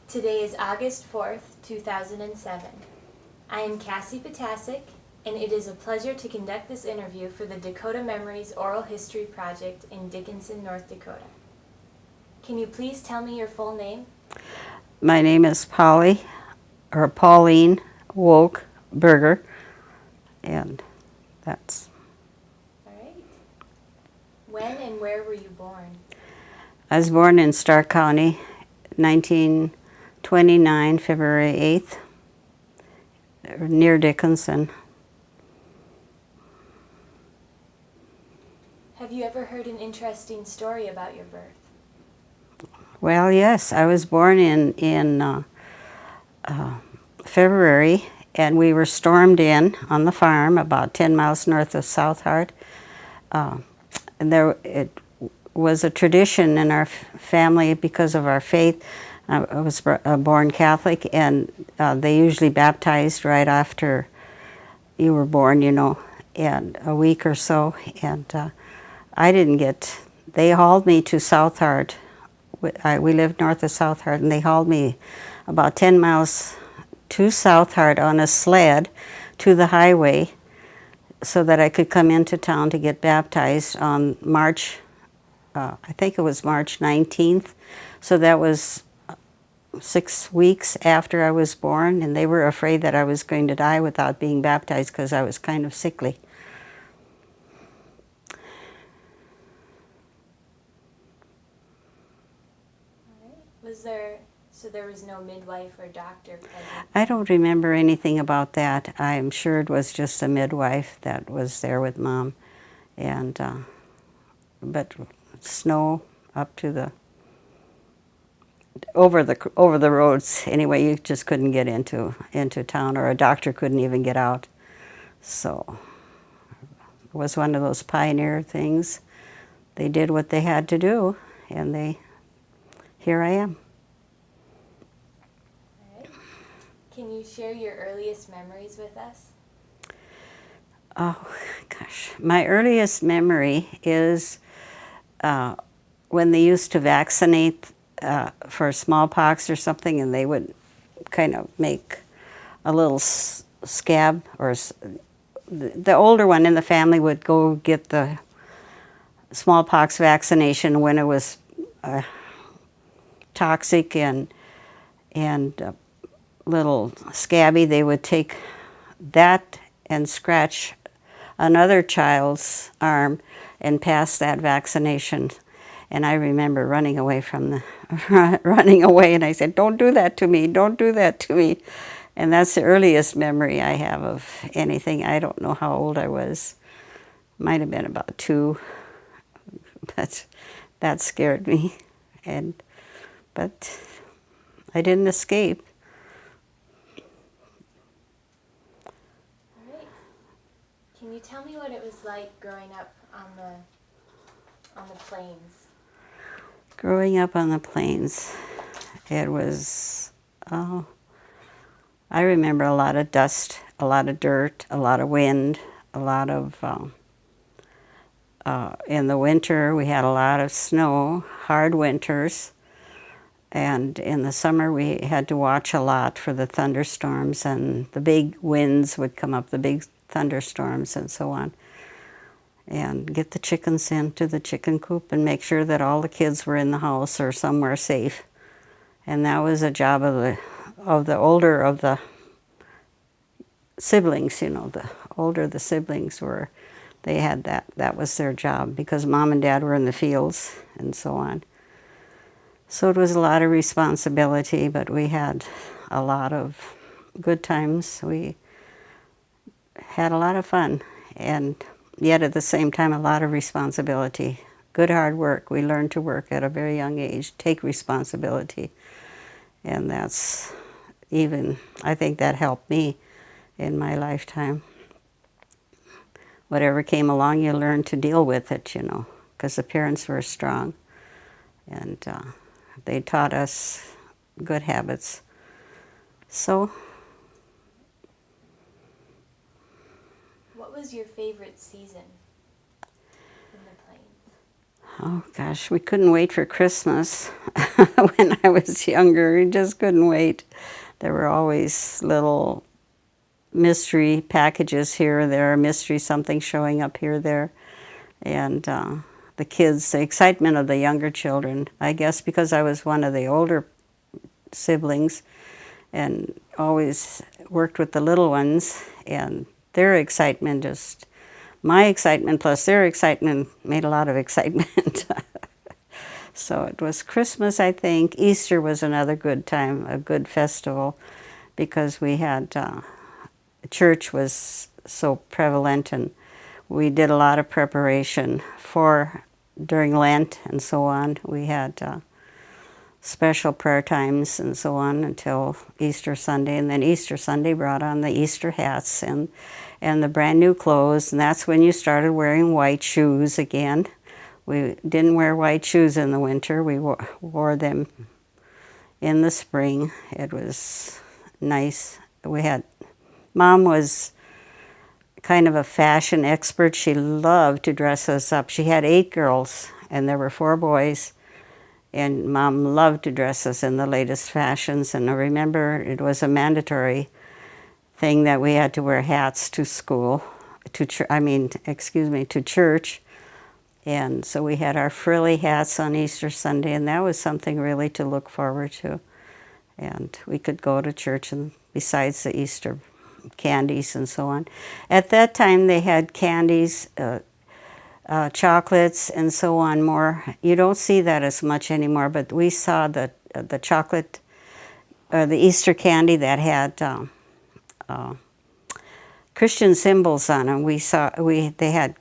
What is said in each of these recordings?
Today is August 4th, 2007. I am Cassie Potasic, and it is a pleasure to conduct this interview for the Dakota Memories Oral History Project in Dickinson, North Dakota. Can you please tell me your full name? My name is Pauline Wock Berger, and that's. All right. When and where were you born? I was born in Stark County, 1929, February 8th, near Dickinson. Have you ever heard an interesting story about your birth? Well, yes, I was born in February, and we were stormed in on the farm about 10 miles north of South Hart. And it was a tradition in our family because of our faith. I was born Catholic, and they usually baptized right after you were born, and a week or so. And I didn't get, they hauled me to South Hart. We lived north of South Hart, and they hauled me about 10 miles to South Hart on a sled to the highway so that I could come into town to get baptized on I think it was March 19th. So that was 6 weeks after I was born, and they were afraid that I was going to die without being baptized because I was kind of sickly. So there was no midwife or doctor present? I don't remember anything about that. I'm sure it was just a midwife that was there with Mom, and but snow up to over the roads anyway. You just couldn't get into town, or a doctor couldn't even get out. So it was one of those pioneer things. They did what they had to do, and here I am. Can you share your earliest memories with us? Oh, gosh. My earliest memory is when they used to vaccinate for smallpox or something, and they would kind of make a little scab, or the older one in the family would go get the smallpox vaccination when it was toxic and little scabby. They would take that and scratch another child's arm and pass that vaccination. And I remember running away and I said, "Don't do that to me, don't do that to me." And that's the earliest memory I have of anything. I don't know how old I was. Might have been about 2, but that scared me. But I didn't escape. Can you tell me what it was like growing up on the plains? Growing up on the plains, it was, I remember a lot of dust, a lot of dirt, a lot of wind, a lot of, in the winter we had a lot of snow, hard winters, and in the summer we had to watch a lot for the thunderstorms, and the big winds would come up, the big thunderstorms and so on, and get the chickens into the chicken coop and make sure that all the kids were in the house or somewhere safe. And that was a job of the older of the siblings, the older the siblings were, they had that was their job, because Mom and Dad were in the fields and so on. So it was a lot of responsibility, but we had a lot of good times. We had a lot of fun, and yet at the same time a lot of responsibility. Good hard work. We learned to work at a very young age, take responsibility, and I think that helped me in my lifetime. Whatever came along, you learned to deal with it, because the parents were strong, and they taught us good habits. So, what was your favorite season in the plains? Oh gosh, we couldn't wait for Christmas when I was younger. We just couldn't wait. There were always little mystery packages here or there, mystery something showing up here or there. And the kids, the excitement of the younger children, I guess because I was one of the older siblings and always worked with the little ones, and their excitement just, my excitement plus their excitement made a lot of excitement. So it was Christmas, I think. Easter was another good time, a good festival, because we had, church was so prevalent, and we did a lot of preparation for during Lent and so on. We had special prayer times and so on until Easter Sunday, and then Easter Sunday brought on the Easter hats and the brand new clothes, and that's when you started wearing white shoes again. We didn't wear white shoes in the winter. We wore them in the spring. It was nice. Mom was kind of a fashion expert. She loved to dress us up. She had 8 girls, and there were 4 boys, and Mom loved to dress us in the latest fashions. And I remember it was a mandatory thing that we had to wear hats to school, to church. And so we had our frilly hats on Easter Sunday, and that was something really to look forward to. And we could go to church, and besides the Easter candies and so on. At that time, they had candies, chocolates, and so on more. You don't see that as much anymore, but we saw the chocolate, the Easter candy that had Christian symbols on them. They had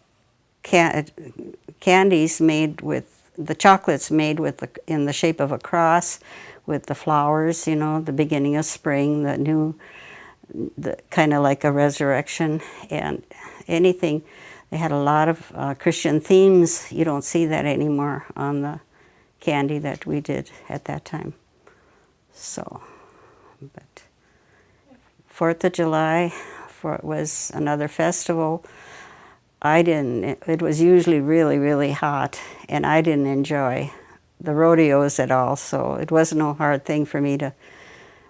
candies made with, the chocolates made with in the shape of a cross with the flowers, you know, the beginning of spring, the kind of like a resurrection, and anything. They had a lot of Christian themes. You don't see that anymore on the candy that we did at that time. So, but 4th of July was another festival. It was usually really, really hot, and I didn't enjoy the rodeos at all, so it wasn't no hard thing for me to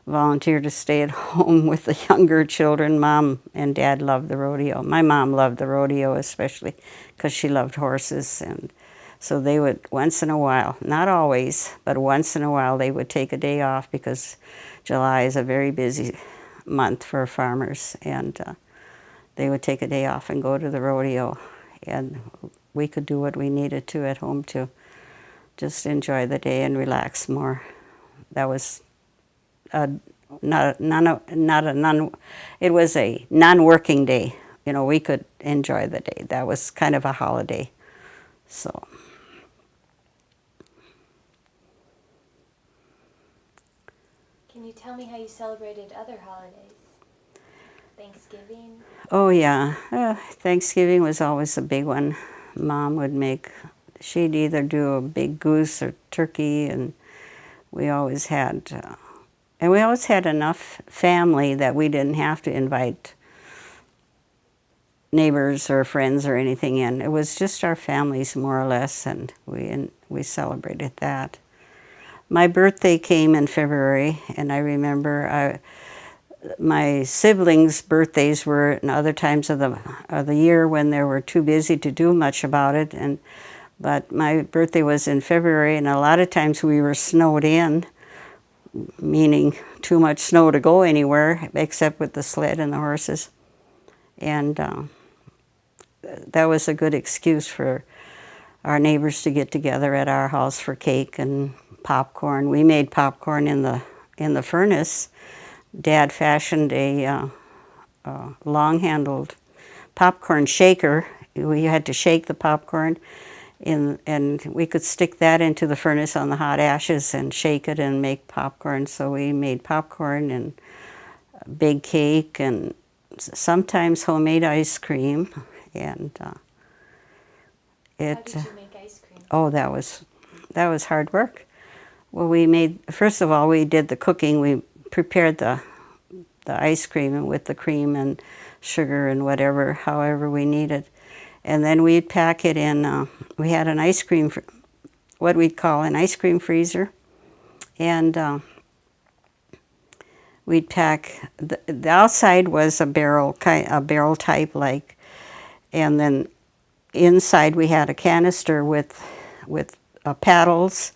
volunteer to stay at home with the younger children. Mom and Dad loved the rodeo. My mom loved the rodeo especially because she loved horses, and so they would, once in a while, not always, but once in a while, they would take a day off because July is a very busy month for farmers, and they would take a day off and go to the rodeo, and we could do what we needed to at home to just enjoy the day and relax more. That was it was a non-working day. You know, we could enjoy the day. That was kind of a holiday. So. Can you tell me how you celebrated other holidays? Thanksgiving? Oh yeah, Thanksgiving was always a big one. Mom would she'd either do a big goose or turkey, and we always had enough family that we didn't have to invite neighbors or friends or anything in. It was just our families more or less, and we celebrated that. My birthday came in February, and I remember my siblings' birthdays were in other times of the year when they were too busy to do much about it, but my birthday was in February, and a lot of times we were snowed in, meaning too much snow to go anywhere except with the sled and the horses. And that was a good excuse for our neighbors to get together at our house for cake and popcorn. We made popcorn in the furnace. Dad fashioned a long-handled popcorn shaker. We had to shake the popcorn, and we could stick that into the furnace on the hot ashes and shake it and make popcorn. So we made popcorn and big cake and sometimes homemade ice cream. And How did you make ice cream? Oh, that was hard work. Well, first of all, we did the cooking. We prepared the ice cream with the cream and sugar and however we needed. And then we'd pack it in, we had an ice cream what we'd call an ice cream freezer, and we'd pack. The outside was a barrel type like, and then inside we had a canister with paddles,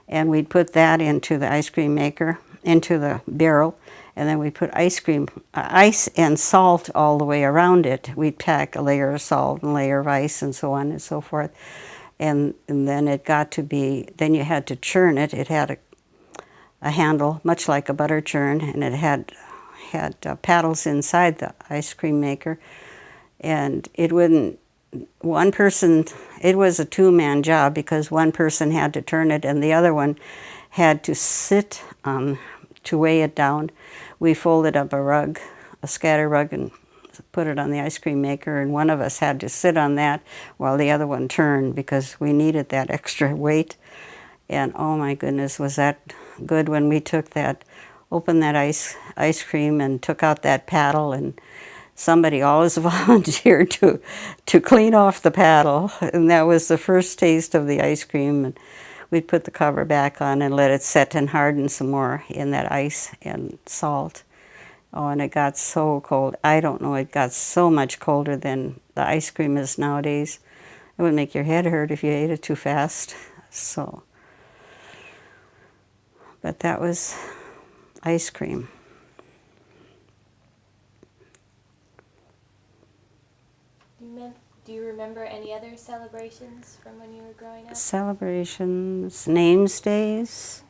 and we'd put that into the ice cream maker, into the barrel, and then we put ice and salt all the way around it. We'd pack a layer of salt and a layer of ice and so on and so forth. And then it got to be, then you had to churn it. It had a handle, much like a butter churn, and it had paddles inside the ice cream maker. And it wouldn't, one person, it was a two-man job because one person had to turn it and the other one had to sit to weigh it down. We folded up a rug, a scatter rug, and put it on the ice cream maker, and one of us had to sit on that while the other one turned because we needed that extra weight. And oh my goodness, was that good when we took that, opened that ice cream and took out that paddle, and somebody always volunteered to clean off the paddle, and that was the first taste of the ice cream. And we'd put the cover back on and let it set and harden some more in that ice and salt. Oh, and it got so cold. I don't know, it got so much colder than the ice cream is nowadays. It would make your head hurt if you ate it too fast. So, but that was ice cream. Do you remember any other celebrations from when you were growing up? Celebrations, names days.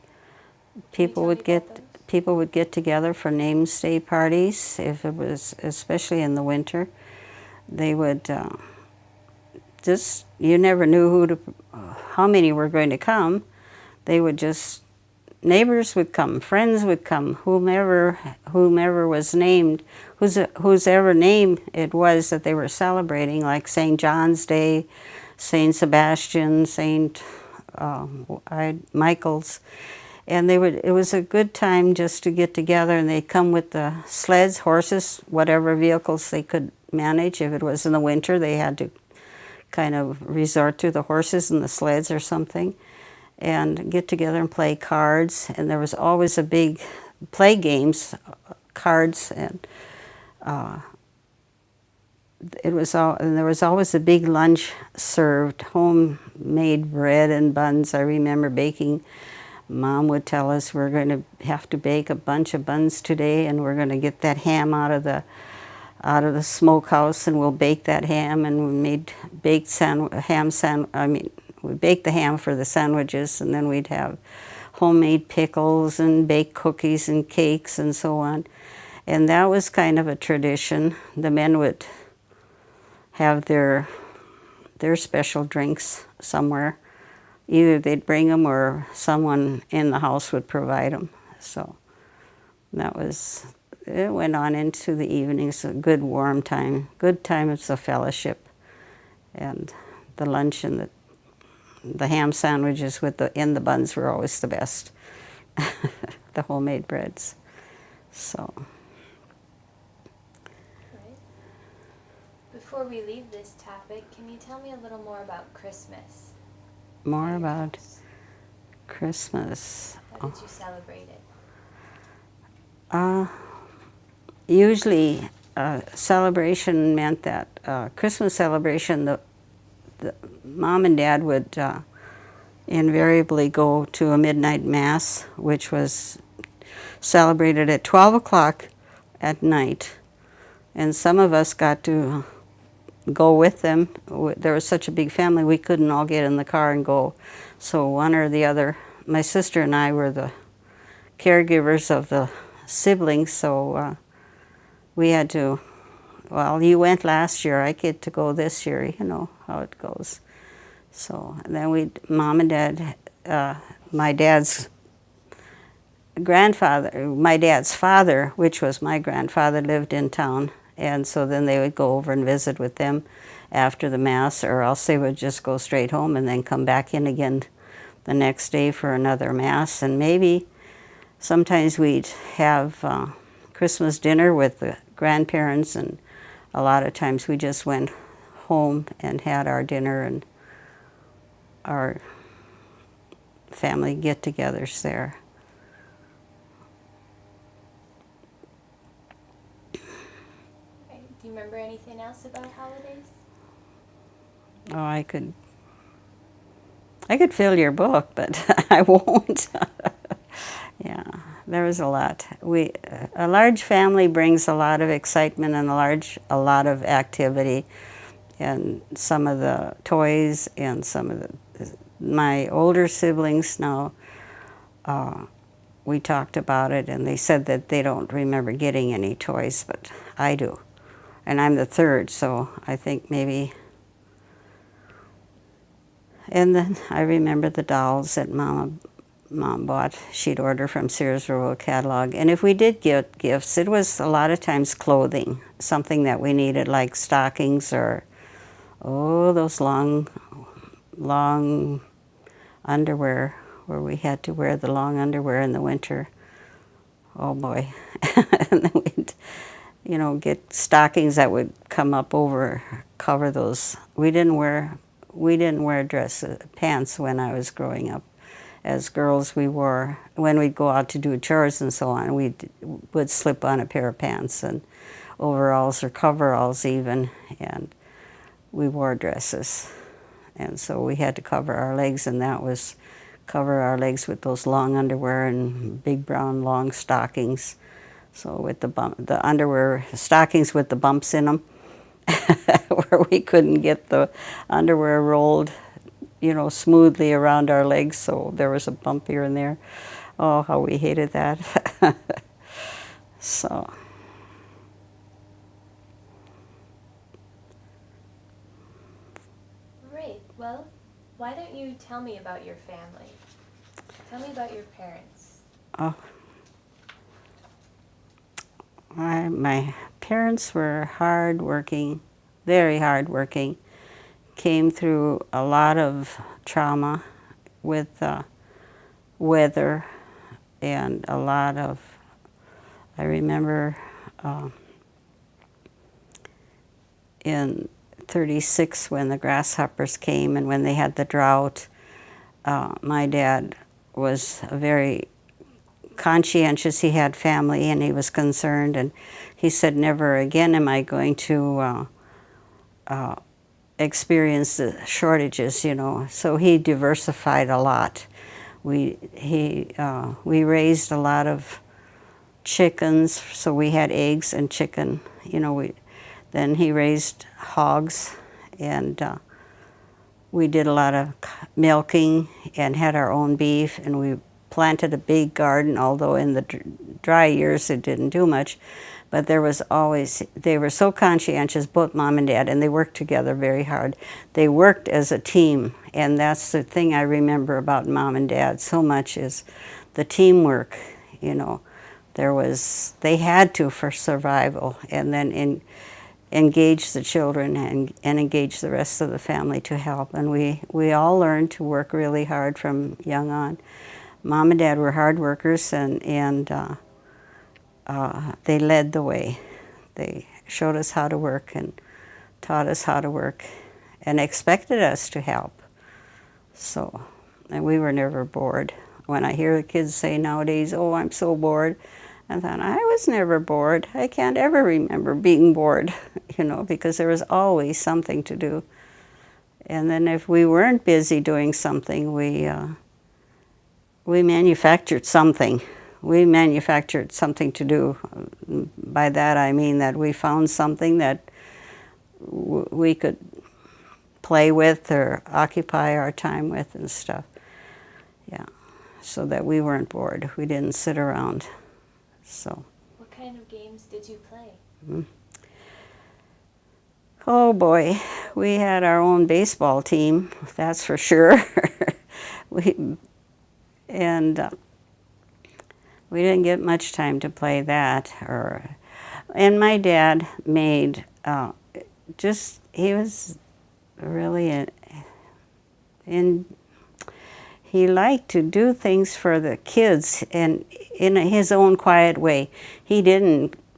People would get together for names day parties. If it was, especially in the winter, they would just, you never knew how many were going to come. They would just, neighbors would come, friends would come, whomever was named, whosever name it was that they were celebrating, like St. John's Day, St. Sebastian, St. Michael's. And it was a good time just to get together, and they'd come with the sleds, horses, whatever vehicles they could manage. If it was in the winter, they had to kind of resort to the horses and the sleds or something, and get together and play cards. And there was always a big play games, cards, and there was always a big lunch served, homemade bread and buns. I remember baking. Mom would tell us we're going to have to bake a bunch of buns today, and we're going to get that ham out of the smokehouse, and we'll bake that ham. And we made baked we baked the ham for the sandwiches, and then we'd have homemade pickles and baked cookies and cakes and so on. And that was kind of a tradition. The men would have their special drinks somewhere. Either they'd bring them or someone in the house would provide them. So it went on into the evenings, a good warm time, good times of fellowship. And the lunch and the ham sandwiches in the buns were always the best, the homemade breads. So. Right. Before we leave this topic, can you tell me a little more about Christmas? More about Christmas. How did you celebrate it? Usually, celebration meant that Christmas celebration, the mom and dad would invariably go to a midnight mass, which was celebrated at 12 o'clock at night. And some of us got to go with them. There was such a big family, we couldn't all get in the car and go. So one or the other, my sister and I were the caregivers of the siblings, so we had to, well, you went last year, I get to go this year, you know how it goes. So and then mom and dad, my dad's father, which was my grandfather, lived in town. And so then they would go over and visit with them after the Mass, or else they would just go straight home and then come back in again the next day for another Mass. And maybe sometimes we'd have Christmas dinner with the grandparents, and a lot of times we just went home and had our dinner and our family get-togethers there. Right. Do you remember anything else about holidays? Oh, I could fill your book, but I won't. Yeah, there was a lot. A large family brings a lot of excitement and a lot of activity, and some of the toys and some of my older siblings now. We talked about it, and they said that they don't remember getting any toys, but I do, and I'm the third, so I think maybe. And then I remember the dolls that Mom bought. She'd order from Sears Roebuck catalog. And if we did get gifts, it was a lot of times clothing, something that we needed, like stockings or, those long underwear, where we had to wear the long underwear in the winter. Oh boy. And then we'd, get stockings that would come up cover those. We didn't wear pants when I was growing up. As girls, when we'd go out to do chores and so on, we would slip on a pair of pants and overalls or coveralls even, and we wore dresses. And so we had to cover our legs, and that was cover our legs with those long underwear and big brown long stockings. So with the underwear, stockings with the bumps in them, where we couldn't get the underwear rolled smoothly around our legs, so there was a bump here and there. Oh, how we hated that. So. Great. Well, why don't you tell me about your family? Tell me about your parents. Oh. My parents were hard-working, very hard-working. Came through a lot of trauma with weather, and a lot of, I remember in '36 when the grasshoppers came and when they had the drought, my dad was very conscientious. He had family and he was concerned, and he said, never again am I going to experience the shortages, So he diversified a lot. We raised a lot of chickens, so we had eggs and chicken. Then he raised hogs, and we did a lot of milking and had our own beef, and we planted a big garden, although in the dry years it didn't do much. But there was always, they were so conscientious, both Mom and Dad, and they worked together very hard. They worked as a team, and that's the thing I remember about Mom and Dad so much is the teamwork, they had to for survival, and then engage the children and engage the rest of the family to help. And we all learned to work really hard from young on. Mom and Dad were hard workers, and they led the way. They showed us how to work and taught us how to work and expected us to help. So, and we were never bored. When I hear the kids say nowadays, oh, I'm so bored, I thought, I was never bored. I can't ever remember being bored, because there was always something to do. And then if we weren't busy doing something, we manufactured something. We manufactured something to do. By that I mean that we found something that we could play with or occupy our time with and stuff. Yeah, so that we weren't bored. We didn't sit around. So. What kind of games did you play? Mm-hmm. Oh boy, we had our own baseball team, that's for sure. We didn't get much time to play that. And my dad made, he was really he liked to do things for the kids and in his own quiet way. He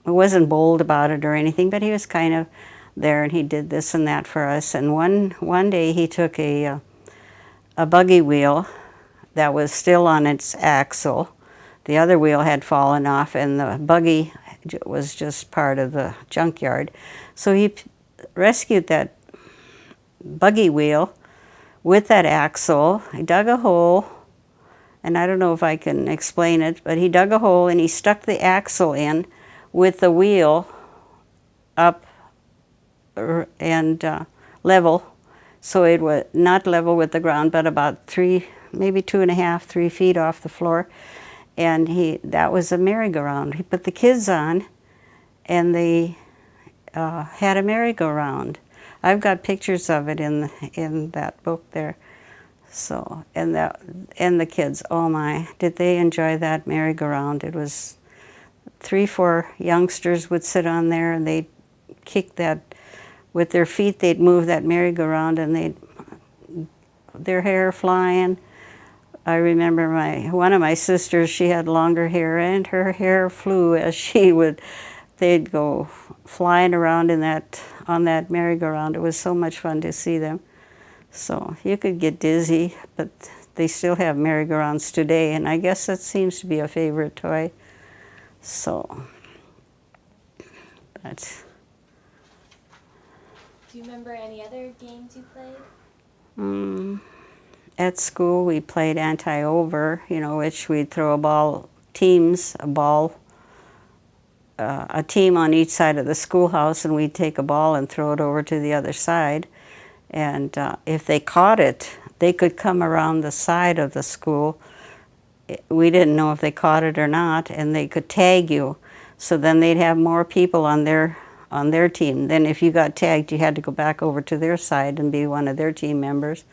wasn't bold about it or anything, but he was kind of there, and he did this and that for us. And one day he took a buggy wheel that was still on its axle. The other wheel had fallen off, and the buggy was just part of the junkyard. So he rescued that buggy wheel with that axle. He dug a hole, and I don't know if I can explain it, but he dug a hole and he stuck the axle in with the wheel up and level. So it was not level with the ground, but about 3, maybe 2.5, 3 feet off the floor. And that was a merry-go-round. He put the kids on, and they had a merry-go-round. I've got pictures of it in that book there. So, and the kids, oh my, did they enjoy that merry-go-round. It was 3, 4 youngsters would sit on there, and they'd kick that, with their feet they'd move that merry-go-round, and their hair flying. I remember one of my sisters, she had longer hair, and her hair flew as they'd go flying around on that merry-go-round. It was so much fun to see them. So you could get dizzy, but they still have merry-go-rounds today, and I guess that seems to be a favorite toy. So, but. Do you remember any other games you played? At school, we played anti-over, which we'd throw a team on each side of the schoolhouse, and we'd take a ball and throw it over to the other side. And if they caught it, they could come around the side of the school. We didn't know if they caught it or not, and they could tag you. So then they'd have more people on their team. Then if you got tagged, you had to go back over to their side and be one of their team members.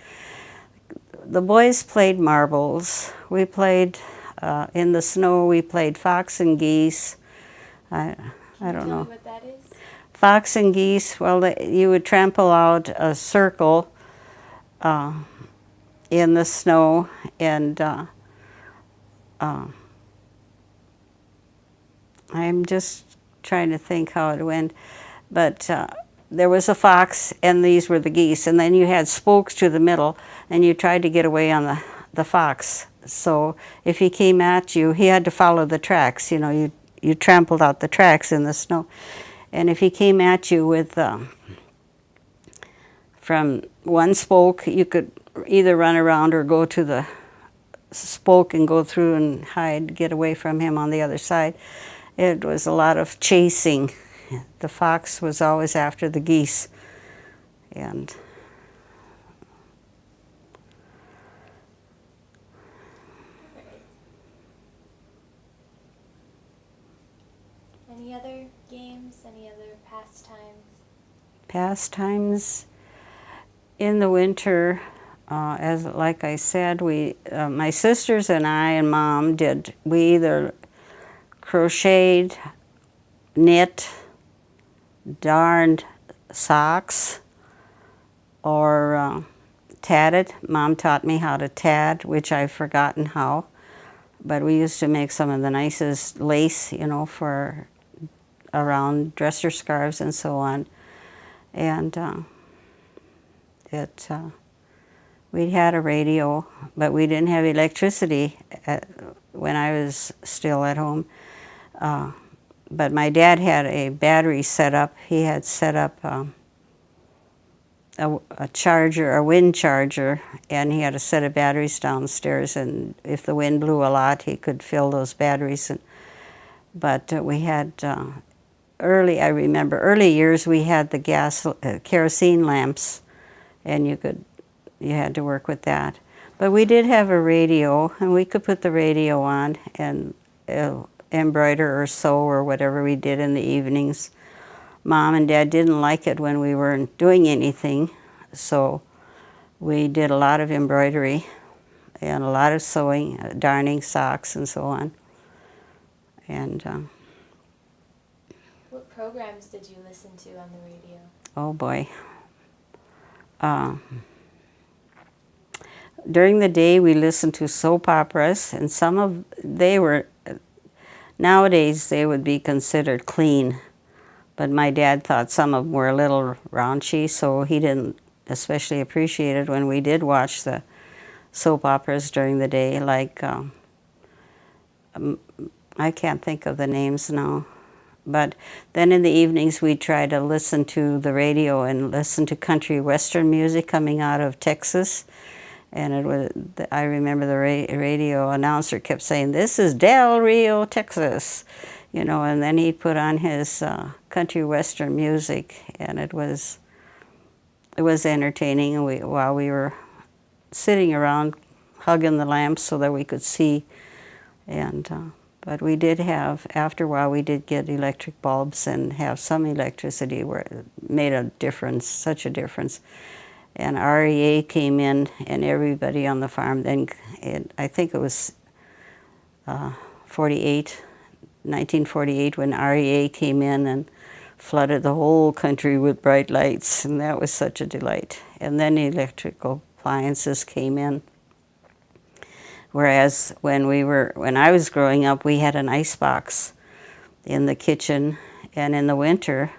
The boys played marbles. We played in the snow. We played fox and geese. I don't know. Tell me what that is? Fox and geese. Well, you would trample out a circle in the snow, and I'm just trying to think how it went, but there was a fox, and these were the geese, and then you had spokes to the middle, and you tried to get away on the fox. So if he came at you, he had to follow the tracks. You trampled out the tracks in the snow, and if he came at you with from one spoke, you could either run around or go to the spoke and go through and hide, get away from him on the other side. It was a lot of chasing. The fox was always after the geese. And any other games, any other pastimes? Pastimes in the winter, like I said, my sisters and I and Mom we either crocheted, knit, darned socks, or tatted. Mom taught me how to tat, which I've forgotten how, but we used to make some of the nicest lace, for around dresser scarves and so on. And we had a radio, but we didn't have electricity when I was still at home. But my dad had a battery set up. He had set up a charger, a wind charger, and he had a set of batteries downstairs, and if the wind blew a lot, he could fill those batteries. But we had, I remember early years, we had the kerosene lamps, and you had to work with that. But we did have a radio, and we could put the radio on and embroider or sew or whatever we did in the evenings. Mom and Dad didn't like it when we weren't doing anything, so we did a lot of embroidery and a lot of sewing, darning socks and so on. And what programs did you listen to on the radio? Oh boy. During the day we listened to soap operas, and nowadays they would be considered clean. But my dad thought some of them were a little raunchy, so he didn't especially appreciate it when we did watch the soap operas during the day, like, I can't think of the names now. But then in the evenings, we'd try to listen to the radio and listen to country western music coming out of Texas. And it was, I remember the radio announcer kept saying, "This is Del Rio, Texas," and then he'd put on his country western music, and it was entertaining. And while we were sitting around hugging the lamps so that we could see, and but we did have, after a while, we did get electric bulbs and have some electricity where it made a difference, such a difference. And REA came in, and everybody on the farm then, I think it was 1948, when REA came in and flooded the whole country with bright lights, and that was such a delight. And then electrical appliances came in. Whereas when I was growing up, we had an ice box in the kitchen, and in the winter,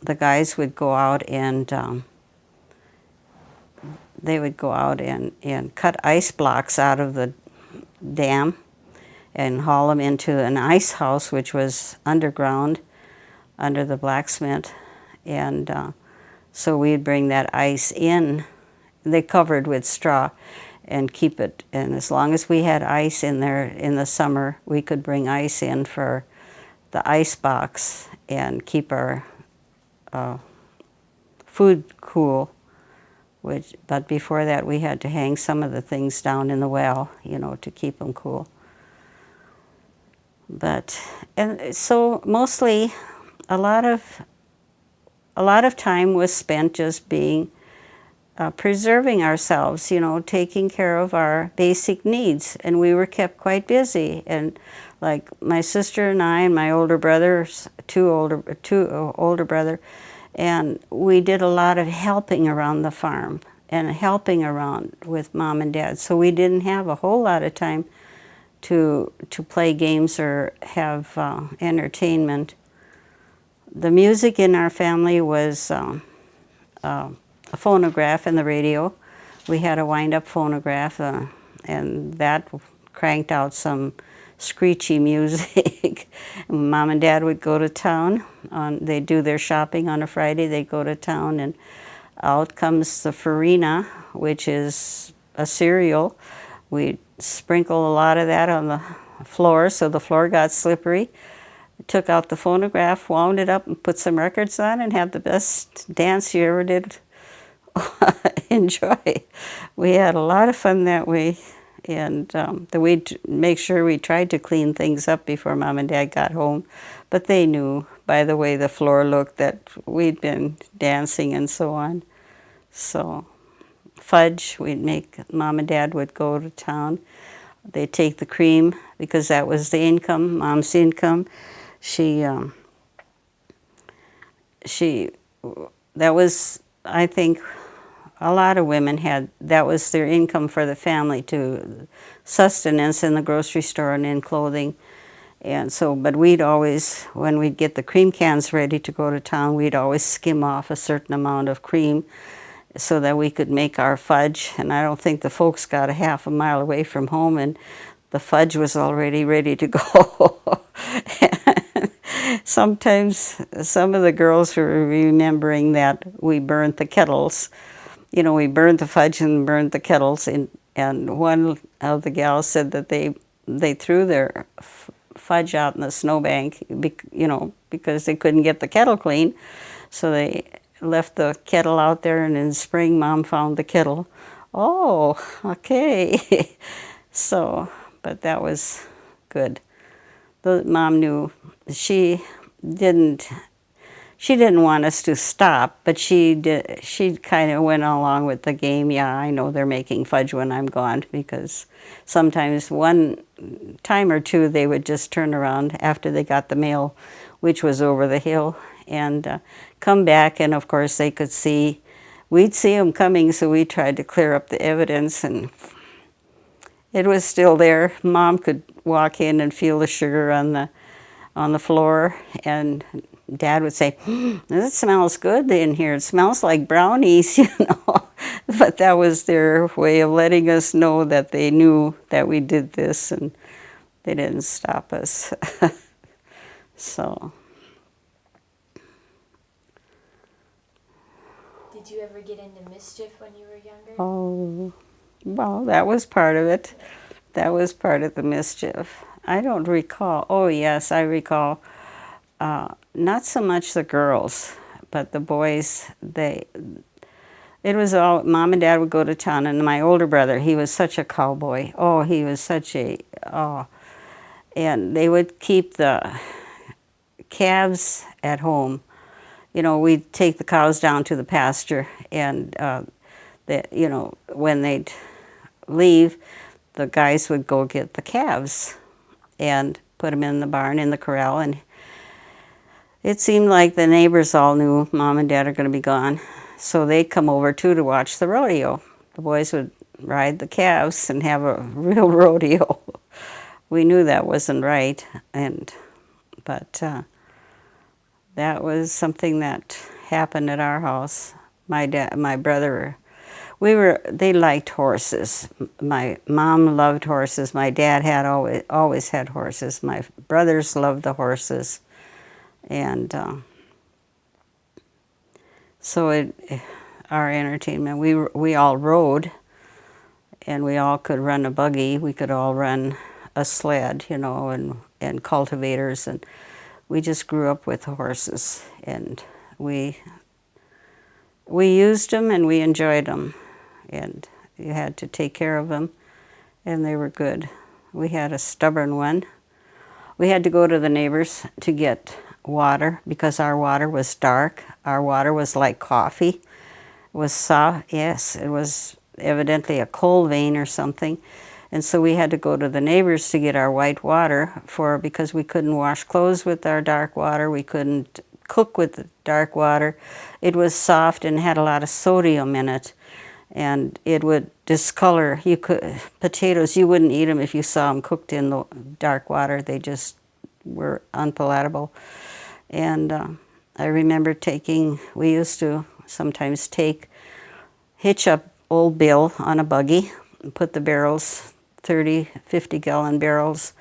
the guys would go out and they would go out and cut ice blocks out of the dam and haul them into an ice house, which was underground under the blacksmith. And so we'd bring that ice in. They covered with straw and keep it. And as long as we had ice in there in the summer, we could bring ice in for the ice box and keep our food cool. But before that, we had to hang some of the things down in the well, to keep them cool. And so mostly, a lot of time was spent just being preserving ourselves, taking care of our basic needs, and we were kept quite busy. And like my sister and I and my older brothers, two older brother, and we did a lot of helping around the farm and helping around with Mom and Dad. So we didn't have a whole lot of time to play games or have entertainment. The music in our family was a phonograph and the radio. We had a wind-up phonograph, and that cranked out some screechy music. Mom and Dad would go to town. They'd do their shopping on a Friday. They'd go to town, and out comes the farina, which is a cereal. We'd sprinkle a lot of that on the floor so the floor got slippery. Took out the phonograph, wound it up, and put some records on, and had the best dance you ever did enjoy. We had a lot of fun that way, and we'd make sure we tried to clean things up before Mom and Dad got home, but they knew by the way the floor looked that we'd been dancing and so on. So fudge, Mom and Dad would go to town. They'd take the cream because that was the income, Mom's income. That was, I think, a lot of women that was their income for the family, to sustenance in the grocery store and in clothing. And so, but we'd always, when we'd get the cream cans ready to go to town, we'd always skim off a certain amount of cream so that we could make our fudge. And I don't think the folks got a half a mile away from home and the fudge was already ready to go. Sometimes some of the girls were remembering that we burnt the kettles. We burned the fudge and burned the kettles, and one of the gals said that they threw their fudge out in the snowbank, because they couldn't get the kettle clean. So they left the kettle out there, and in spring, Mom found the kettle. Oh, okay. So, but that was good. Mom knew she didn't want us to stop, but she kind of went along with the game. Yeah, I know they're making fudge when I'm gone, because sometimes one time or two they would just turn around after they got the mail, which was over the hill, and come back, and of course we'd see them coming, so we tried to clear up the evidence, and it was still there. Mom could walk in and feel the sugar on the floor, and Dad would say, "It smells good in here. It smells like brownies," you know. But that was their way of letting us know that they knew that we did this, and they didn't stop us. So. Did you ever get into mischief when you were younger? Oh, well, that was part of it. That was part of the mischief. I don't recall. Oh, yes, I recall. Not so much the girls, but the boys. It was all, Mom and Dad would go to town, and my older brother, he was such a cowboy. Oh, he was such a, oh. And they would keep the calves at home. You know, we'd take the cows down to the pasture, and you know, when they'd leave, the guys would go get the calves and put them in the barn, in the corral, and it seemed like the neighbors all knew Mom and Dad are going to be gone, so they'd come over too to watch the rodeo. The boys would ride the calves and have a real rodeo. We knew that wasn't right, but that was something that happened at our house. My brother, they liked horses. My mom loved horses. My dad had always had horses. My brothers loved the horses. And so our entertainment, we all rode, and we all could run a buggy. We could all run a sled, you know, and cultivators, and we just grew up with horses, and we used them and we enjoyed them, and you had to take care of them, and they were good. We had a stubborn one. We had to go to the neighbors to get water because our water was dark. Our water was like coffee. It was soft. Yes, it was evidently a coal vein or something. And so we had to go to the neighbors to get our white water because we couldn't wash clothes with our dark water. We couldn't cook with the dark water. It was soft and had a lot of sodium in it, and it would discolor. Potatoes, you wouldn't eat them if you saw them cooked in the dark water. They just were unpalatable. And I remember we used to sometimes hitch up old Bill on a buggy and put the barrels, 30, 50-gallon barrels,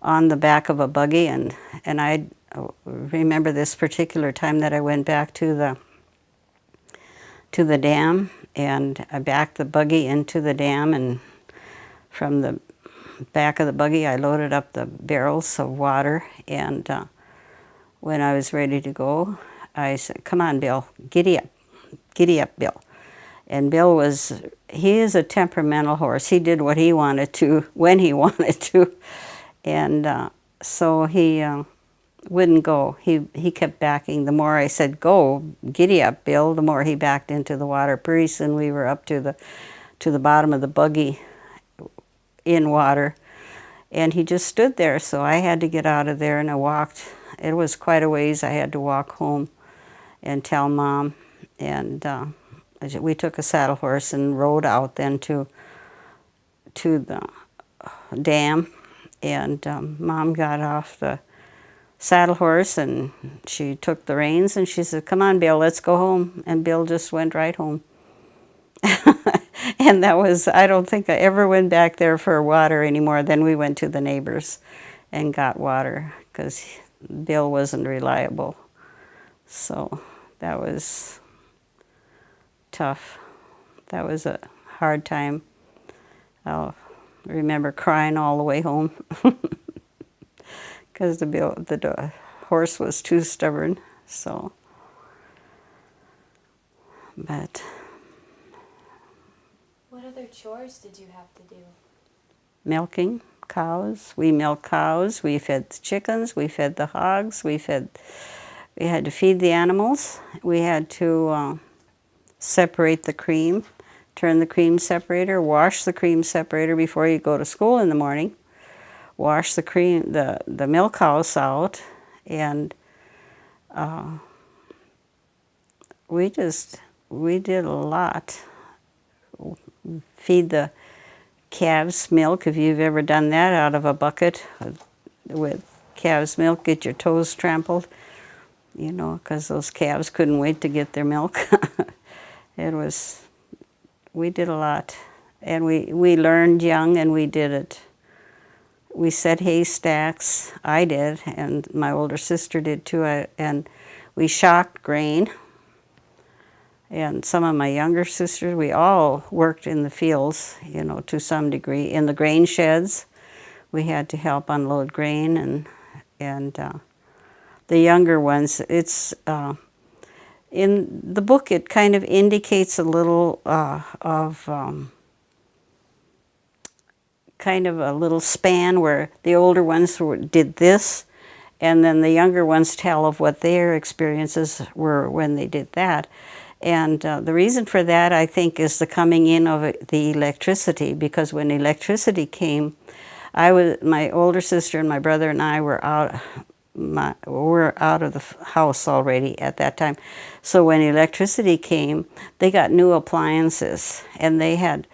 on the back of a buggy, and I remember this particular time that I went back to the dam, and I backed the buggy into the dam, and from the back of the buggy I loaded up the barrels of water, and when I was ready to go, I said, "Come on, Bill, giddy up, Bill." And Bill he is a temperamental horse. He did what he wanted to, when he wanted to. And so he wouldn't go. He kept backing. The more I said, "Go, giddy up, Bill," the more he backed into the water. Pretty soon we were up to the bottom of the buggy in water. And he just stood there, so I had to get out of there, and I walked. It was quite a ways. I had to walk home and tell Mom. And we took a saddle horse and rode out then to the dam, and Mom got off the saddle horse and she took the reins and she said, "Come on, Bill, let's go home." And Bill just went right home. And I don't think I ever went back there for water anymore. Then we went to the neighbors and got water because Bill wasn't reliable. So that was tough. That was a hard time. I'll remember crying all the way home because the horse was too stubborn. So, but what other chores did you have to do? Milking cows. We milked cows. We fed the chickens. We fed the hogs. We had to feed the animals. We had to separate the cream, turn the cream separator, wash the cream separator before you go to school in the morning, wash the milk house out, and we did a lot. Feed the calves milk, if you've ever done that, out of a bucket with calves milk, get your toes trampled. you know, because those calves couldn't wait to get their milk. It was, we did a lot. And we learned young, and we did it. We set haystacks. I did, and my older sister did too. And we shocked grain. And some of my younger sisters, we all worked in the fields, you know, to some degree. In the grain sheds, we had to help unload grain, and the younger ones, it's in the book, it kind of indicates a little of kind of a little span where the older ones did this, and then the younger ones tell of what their experiences were when they did that. And the reason for that, I think, is the coming in of the electricity, because when electricity came, my older sister and my brother and I were out of the house already at that time. So when electricity came, they got new appliances, and they had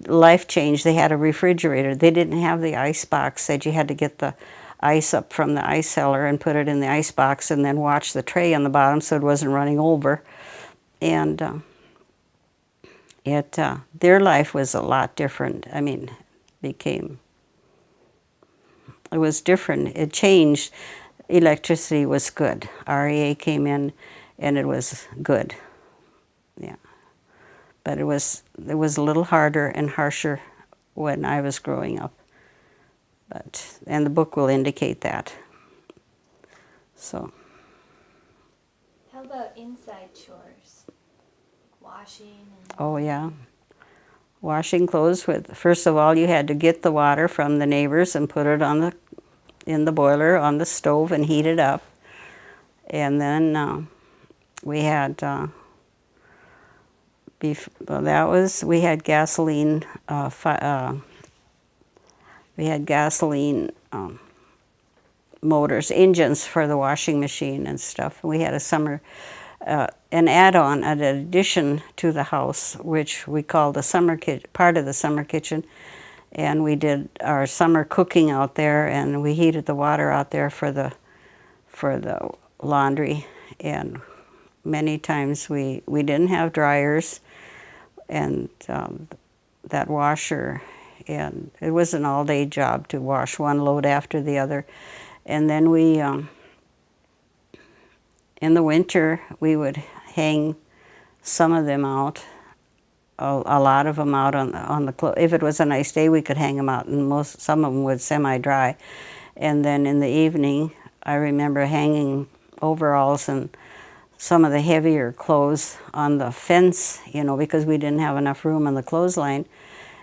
life changed. They had a refrigerator. They didn't have the ice box that you had to get the ice up from the ice cellar and put it in the ice box and then watch the tray on the bottom so it wasn't running over. And their life was a lot different. I mean, it was different. It changed. Electricity was good. REA came in, and it was good. Yeah. But it was a little harder and harsher when I was growing up. And the book will indicate that. So. How about inside chores? Washing and... Oh, yeah. Washing clothes first of all, you had to get the water from the neighbors and put it in the boiler on the stove and heat it up. And then we had we had gasoline. We had gasoline motors, engines for the washing machine and stuff. We had an add-on, an addition to the house, which we called part of the summer kitchen. And we did our summer cooking out there, and we heated the water out there for the laundry. And many times we didn't have dryers, and that washer, and it was an all-day job to wash one load after the other. And then we, in the winter, we would hang some of them out, a lot of them out on the clothes. If it was a nice day, we could hang them out, and some of them would semi-dry. And then in the evening, I remember hanging overalls and some of the heavier clothes on the fence, you know, because we didn't have enough room on the clothesline.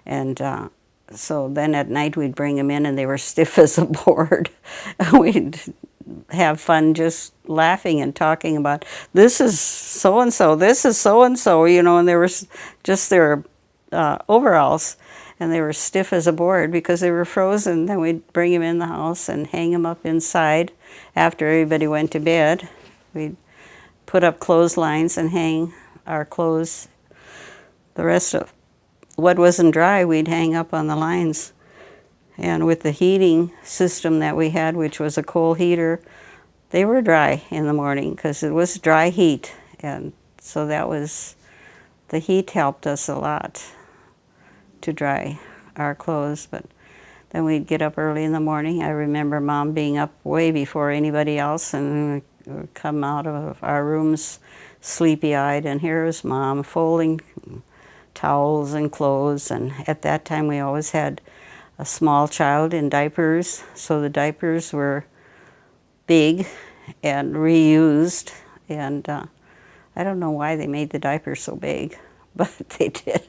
And so then at night we'd bring them in, and they were stiff as a board. We'd have fun just laughing and talking about, this is so-and-so, this is so-and-so, you know, and they were just their overalls, and they were stiff as a board because they were frozen. Then we'd bring them in the house and hang them up inside after everybody went to bed. We'd put up clotheslines and hang our clothes. The rest of what wasn't dry, we'd hang up on the lines. And with the heating system that we had, which was a coal heater, they were dry in the morning because it was dry heat. And so the heat helped us a lot to dry our clothes. But then we'd get up early in the morning. I remember Mom being up way before anybody else, and we would come out of our rooms sleepy-eyed, and here was Mom folding towels and clothes. And at that time we always had a small child in diapers, so the diapers were big and reused, and I don't know why they made the diapers so big, but they did.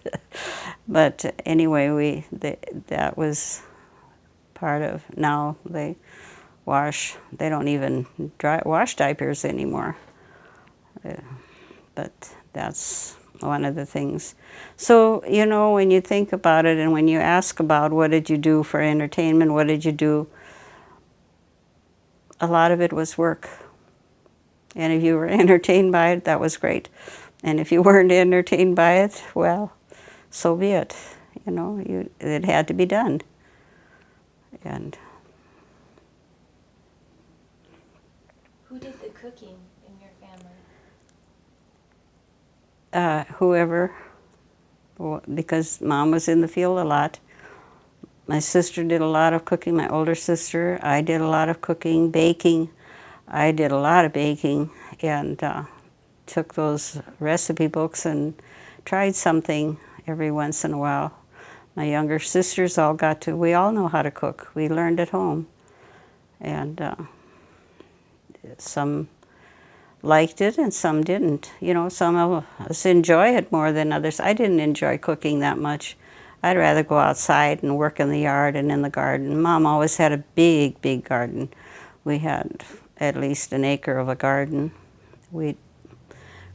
But anyway, that was part of, now they don't even wash diapers anymore. But that's one of the things. So, you know, when you think about it, and when you ask about what did you do for entertainment, what did you do, a lot of it was work. And if you were entertained by it, that was great. And if you weren't entertained by it, well, so be it. You know, it had to be done. And Who did the cooking in your family? Whoever, because Mom was in the field a lot. My sister did a lot of cooking, my older sister. I did a lot of cooking, baking. I did a lot of baking and took those recipe books and tried something every once in a while. My younger sisters all we all know how to cook. We learned at home. And some liked it and some didn't. You know, some of us enjoy it more than others. I didn't enjoy cooking that much. I'd rather go outside and work in the yard and in the garden. Mom always had a big, big garden. We had at least an acre of a garden. We'd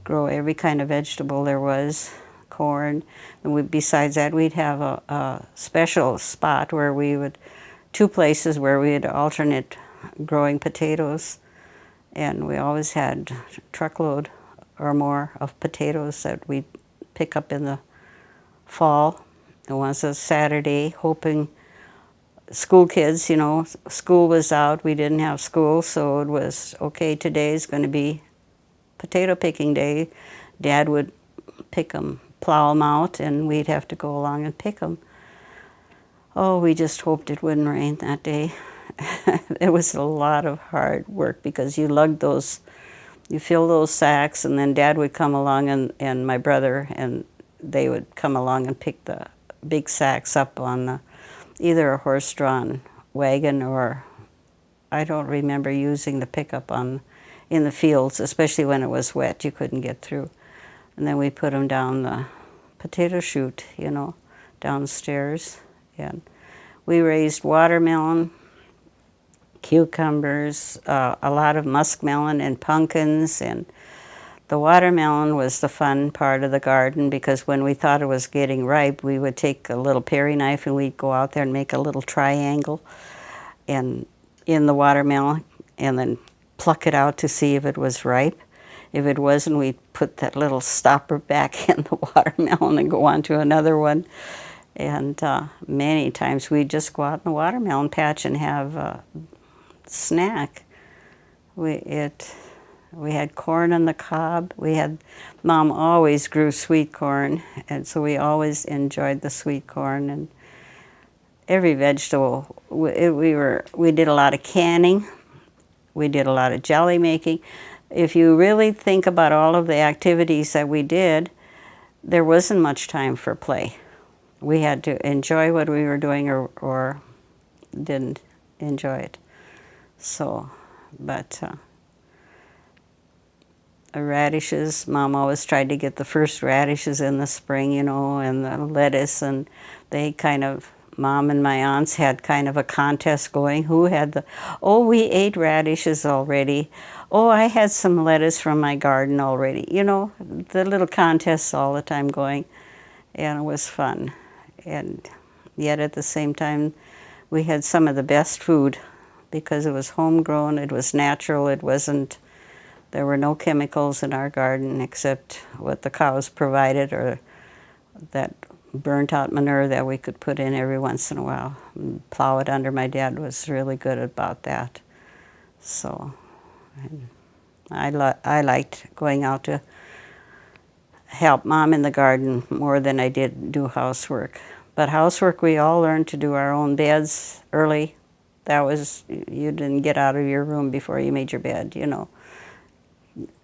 grow every kind of vegetable there was, corn. And besides that, we'd have a special spot where we would, two places where we'd alternate growing potatoes. And we always had a truckload or more of potatoes that we'd pick up in the fall. It was a Saturday, hoping school kids, you know, school was out, we didn't have school, so it was, okay, today's going to be potato picking day. Dad would pick them, plow them out, and we'd have to go along and pick them. Oh, we just hoped it wouldn't rain that day. It was a lot of hard work because you lugged those, you fill those sacks, and then Dad would come along and my brother, and they would come along and pick the big sacks up on either a horse-drawn wagon or I don't remember using the pickup in the fields, especially when it was wet, you couldn't get through. And then we put them down the potato chute, you know, downstairs. And we raised watermelon, cucumbers, a lot of muskmelon and pumpkins. And the watermelon was the fun part of the garden because when we thought it was getting ripe, we would take a little paring knife and we'd go out there and make a little triangle and in the watermelon and then pluck it out to see if it was ripe. If it wasn't, we'd put that little stopper back in the watermelon and go on to another one. And many times we'd just go out in the watermelon patch and have a snack. We had corn on the cob. Mom always grew sweet corn, and so we always enjoyed the sweet corn and every vegetable. We did a lot of canning. We did a lot of jelly making. If you really think about all of the activities that we did, there wasn't much time for play. We had to enjoy what we were doing or didn't enjoy it. So, but radishes, Mom always tried to get the first radishes in the spring, you know, and the lettuce, and Mom and my aunts had kind of a contest going. Who had we ate radishes already. Oh, I had some lettuce from my garden already. You know, the little contests all the time going, and it was fun. And yet at the same time, we had some of the best food because it was homegrown, it was natural, there were no chemicals in our garden except what the cows provided or that burnt out manure that we could put in every once in a while and plow it under. My dad was really good about that. So I liked going out to help Mom in the garden more than I did do housework. But housework, we all learned to do our own beds early. You didn't get out of your room before you made your bed, you know.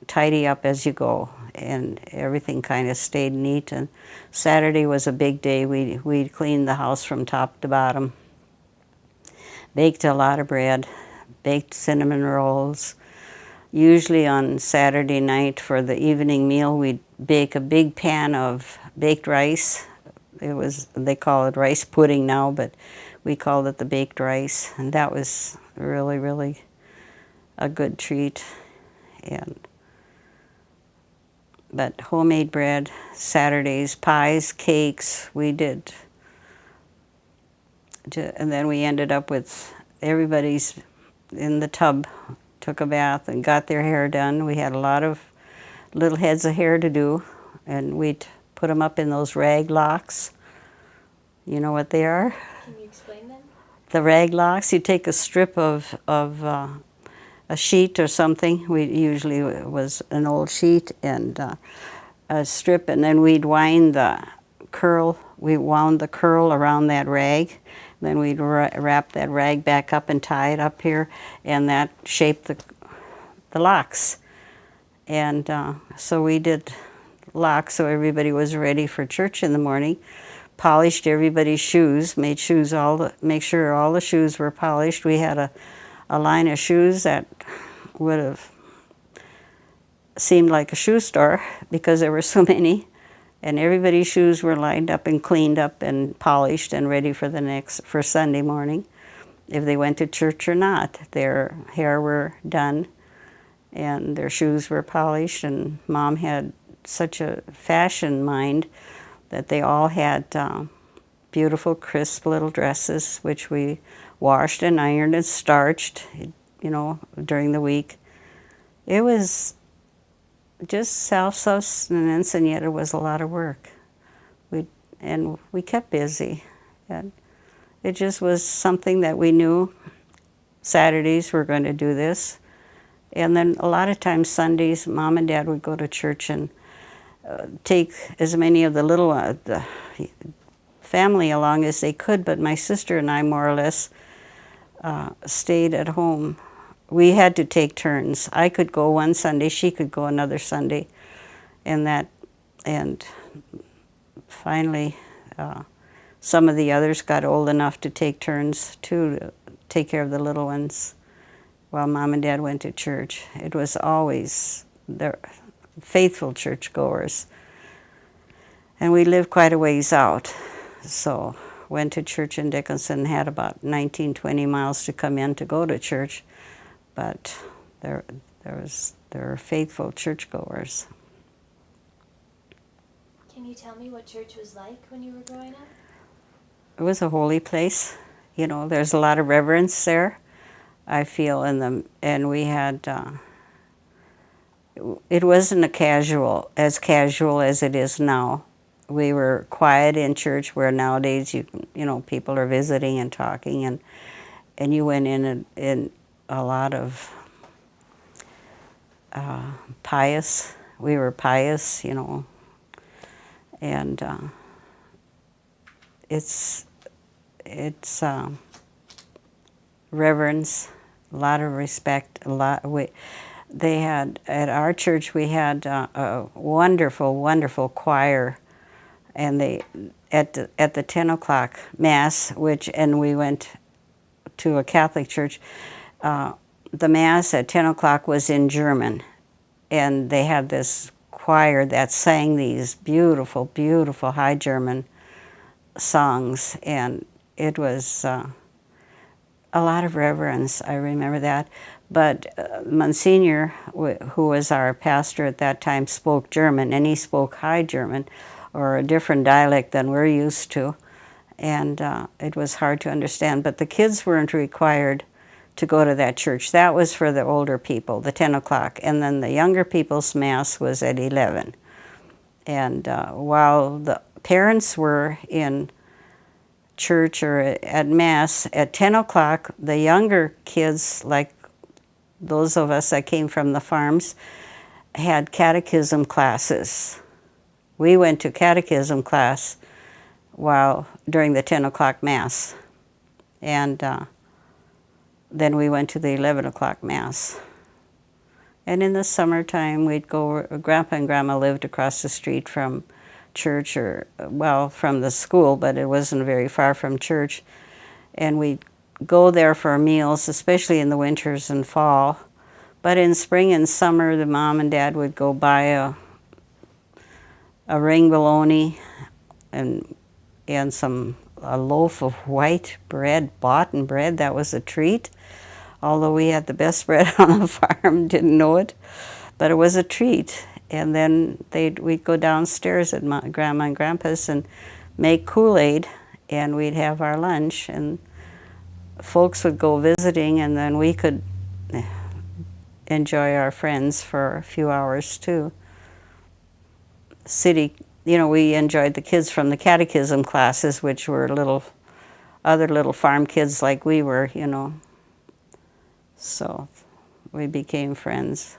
Tidy up as you go, and everything kind of stayed neat. And Saturday was a big day. We cleaned the house from top to bottom. Baked a lot of bread, baked cinnamon rolls. Usually on Saturday night for the evening meal, we'd bake a big pan of baked rice. They call it rice pudding now, but we called it the baked rice, and that was really, really a good treat. But homemade bread, Saturdays, pies, cakes, we did. And then we ended up with everybody's in the tub, took a bath and got their hair done. We had a lot of little heads of hair to do, and we'd put them up in those rag locks. You know what they are? Can you explain them? The rag locks, you take a strip of a a sheet or something. We usually it was an old sheet and a strip, and then we'd wind the curl. We wound the curl around that rag. Then we'd wrap that rag back up and tie it up here, and that shaped the locks. And so we did locks so everybody was ready for church in the morning. Polished everybody's shoes, make sure all the shoes were polished. We had a line of shoes that would have seemed like a shoe store because there were so many, and everybody's shoes were lined up and cleaned up and polished and ready for Sunday morning, if they went to church or not. Their hair were done and their shoes were polished, and Mom had such a fashion mind that they all had beautiful, crisp little dresses, which we washed and ironed and starched, during the week. It was just self-sustenance, and yet it was a lot of work. We kept busy. And it just was something that we knew. Saturdays we're going to do this. And then a lot of times Sundays, Mom and Dad would go to church and take as many of the little the family along as they could, but my sister and I more or less stayed at home. We had to take turns. I could go one Sunday, she could go another Sunday, and finally some of the others got old enough to take turns too, to take care of the little ones while Mom and Dad went to church. It was always the faithful churchgoers. And we lived quite a ways out, so went to church in Dickinson, had about 19, 20 miles to come in to go to church, but there were faithful churchgoers. Can you tell me what church was like when you were growing up? It was a holy place. There's a lot of reverence there, I feel, and we had, it wasn't as casual as it is now. We were quiet in church, where nowadays people are visiting and talking, and you went in a lot of pious. We were pious, and it's reverence, a lot of respect, they had, at our church, we had a wonderful, wonderful choir, and at the 10 o'clock Mass, and we went to a Catholic church, the Mass at 10 o'clock was in German, and they had this choir that sang these beautiful, beautiful High German songs, and it was a lot of reverence. I remember that. But Monsignor, who was our pastor at that time, spoke German, and he spoke High German, or a different dialect than we're used to, and it was hard to understand. But the kids weren't required to go to that church. That was for the older people, the 10 o'clock, and then the younger people's Mass was at 11. And while the parents were in church or at Mass, at 10 o'clock, the younger kids, like those of us that came from the farms, had catechism classes. We went to catechism class during the 10 o'clock Mass. And then we went to the 11 o'clock Mass. And in the summertime, we'd go, Grandpa and Grandma lived across the street from church, from the school, but it wasn't very far from church. And we'd go there for meals, especially in the winters and fall. But in spring and summer, the Mom and Dad would go buy a ring bologna and a loaf of white bread, boughten bread. That was a treat. Although we had the best bread on the farm, didn't know it, but it was a treat. And then we'd go downstairs at Grandma and Grandpa's and make Kool-Aid, and we'd have our lunch, and folks would go visiting, and then we could enjoy our friends for a few hours too. We enjoyed the kids from the catechism classes, which were other little farm kids like we were, So we became friends.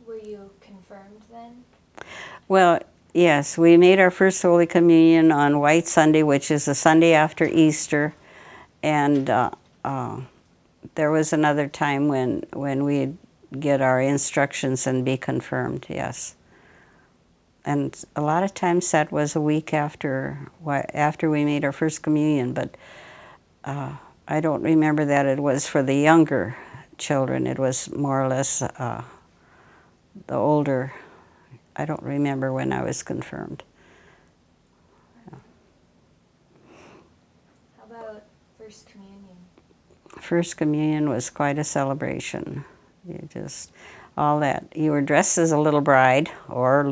Were you confirmed then? Well, yes, we made our first Holy Communion on White Sunday, which is the Sunday after Easter, and there was another time when we'd get our instructions and be confirmed, yes. And a lot of times that was a week after we made our first communion, but I don't remember that it was for the younger children. It was more or less the older. I don't remember when I was confirmed. How about First Communion? First Communion was quite a celebration. You just, all that. You were dressed as a little bride or a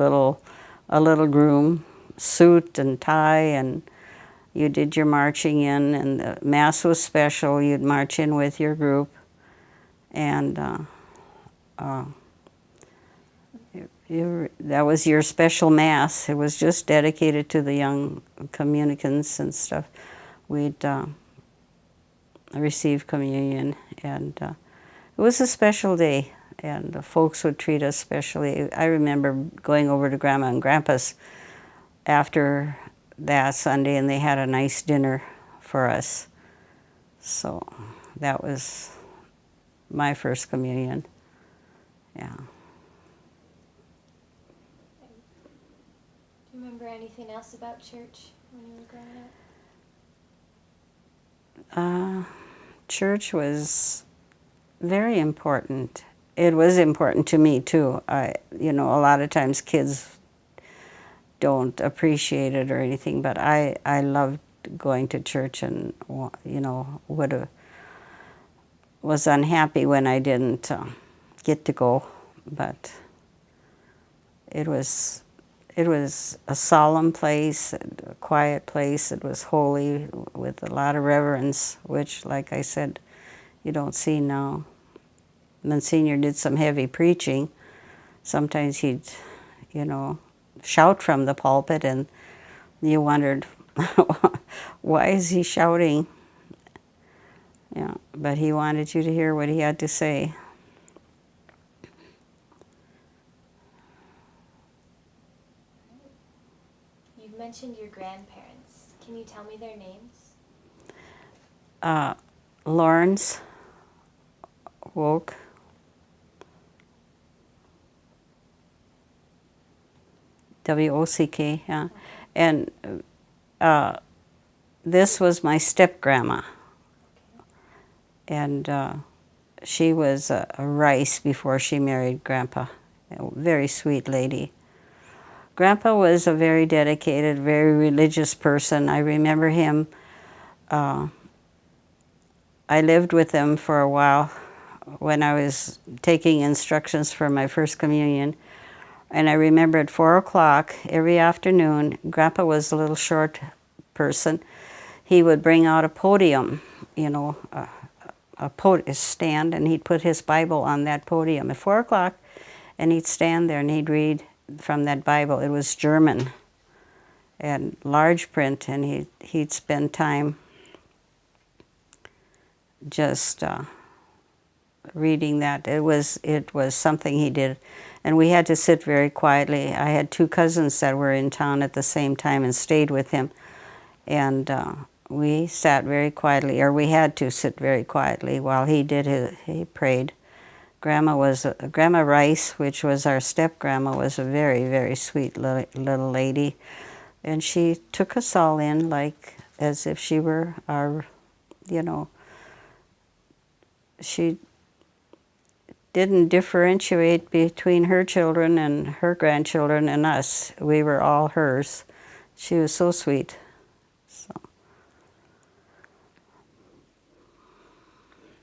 little groom, suit and tie, and you did your marching in, and the Mass was special. You'd march in with your group, and that was your special Mass. It was just dedicated to the young communicants and stuff. We'd receive communion, and it was a special day, and the folks would treat us specially. I remember going over to Grandma and Grandpa's after that Sunday, and they had a nice dinner for us. So that was my first communion. Yeah. Do you remember anything else about church when you were growing up? Church was very important. It was important to me too. A lot of times kids don't appreciate it or anything, but I loved going to church, and was unhappy when I didn't get to go, but it was a solemn place, a quiet place. It was holy with a lot of reverence, which, like I said, you don't see now. Monsignor did some heavy preaching. Sometimes he'd, shout from the pulpit, and you wondered, why is he shouting? Yeah, but he wanted you to hear what he had to say. You've mentioned your grandparents. Can you tell me their names? Lawrence, Wock, W-O-C-K, yeah. And this was my step-grandma. And she was a Rice before she married Grandpa, a very sweet lady. Grandpa was a very dedicated, very religious person. I remember him, I lived with him for a while when I was taking instructions for my first communion. And I remember at 4 o'clock every afternoon, Grandpa was a little short person. He would bring out a podium, a stand, and he'd put his Bible on that podium at 4 o'clock, and he'd stand there and he'd read from that Bible. It was German and large print, and he'd spend time just reading that. It was something he did, and we had to sit very quietly. I had 2 cousins that were in town at the same time and stayed with him, and we sat very quietly, or we had to sit very quietly while he prayed. Grandma Rice, which was our step-grandma, was a very, very sweet little lady, and she took us all in like as if she were our, she didn't differentiate between her children and her grandchildren and us. We were all hers. She was so sweet. So,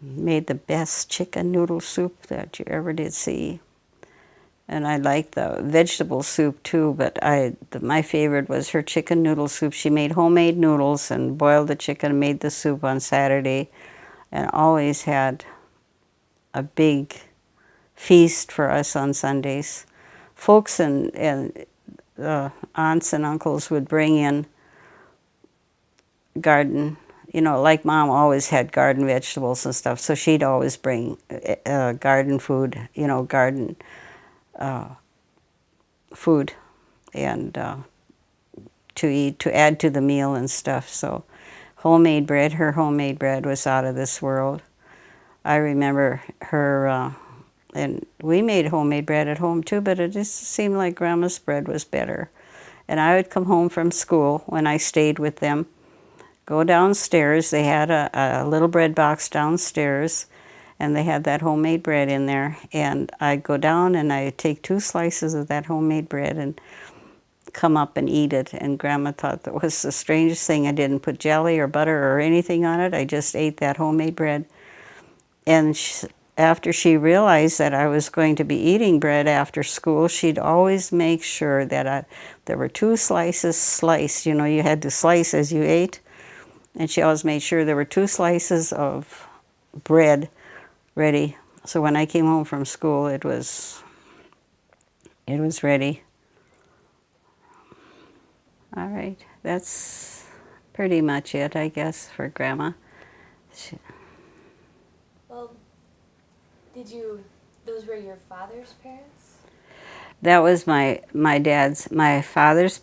made the best chicken noodle soup that you ever did see. And I liked the vegetable soup too, but my favorite was her chicken noodle soup. She made homemade noodles and boiled the chicken and made the soup on Saturday, and always had a big feast for us on Sundays. Folks and aunts and uncles would bring in garden, you know, like Mom always had garden vegetables and stuff, so she'd always bring garden food, you know, garden food and to eat, to add to the meal and stuff. So homemade bread, her homemade bread was out of this world. I remember her, and we made homemade bread at home too, but it just seemed like Grandma's bread was better. And I would come home from school when I stayed with them, go downstairs. They had a little bread box downstairs, and they had that homemade bread in there. And I'd go down and I'd take 2 slices of that homemade bread and come up and eat it. And Grandma thought that was the strangest thing. I didn't put jelly or butter or anything on it. I just ate that homemade bread. And after she realized that I was going to be eating bread after school, she'd always make sure that there were 2 slices sliced. You know, you had to slice as you ate. And she always made sure there were 2 slices of bread ready. So when I came home from school, it was ready. All right, that's pretty much it, I guess, for Grandma. Well, those were your father's parents? That was my father's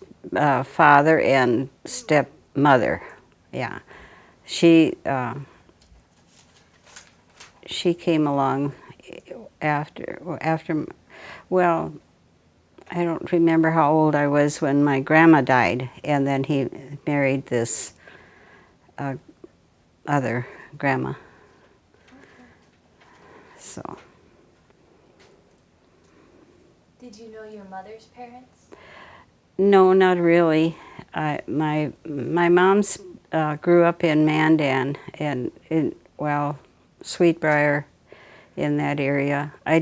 father and stepmother. Yeah, she came along after. Well, I don't remember how old I was when my grandma died, and then he married this other grandma. Okay. So. Did you know your mother's parents? No, not really. My mom's grew up in Mandan and Sweetbriar, in that area. I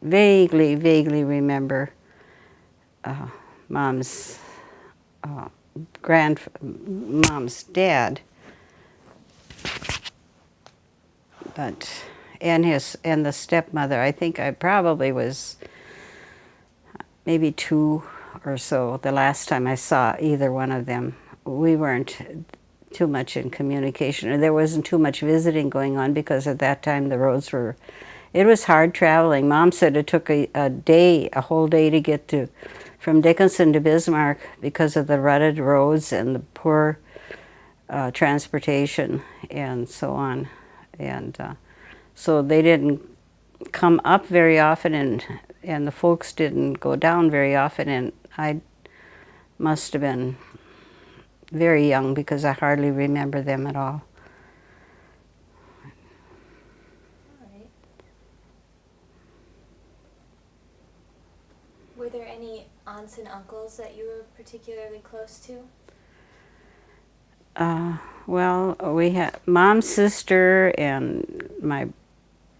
vaguely remember Mom's Mom's dad, but and the stepmother. I think I probably was maybe 2 or so the last time I saw either one of them. We weren't too much in communication, or there wasn't too much visiting going on, because at that time the roads were, it was hard traveling. Mom said it took a whole day to get from Dickinson to Bismarck because of the rutted roads and the poor transportation and so on. And so they didn't come up very often, and the folks didn't go down very often, and I must have been very young because I hardly remember them at all. All right. Were there any aunts and uncles that you were particularly close to? Well, we had Mom's sister and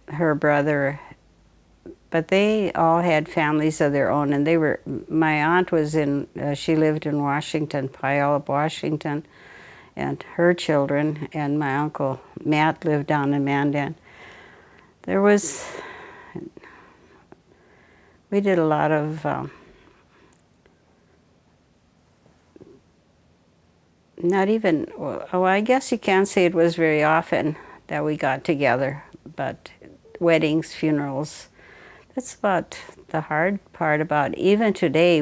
her brother, but they all had families of their own, and my aunt was she lived in Washington, Puyallup, Washington, and her children, and my uncle Matt lived down in Mandan. We did a lot of I guess you can't say it was very often that we got together, but weddings, funerals, that's about the hard part about, even today,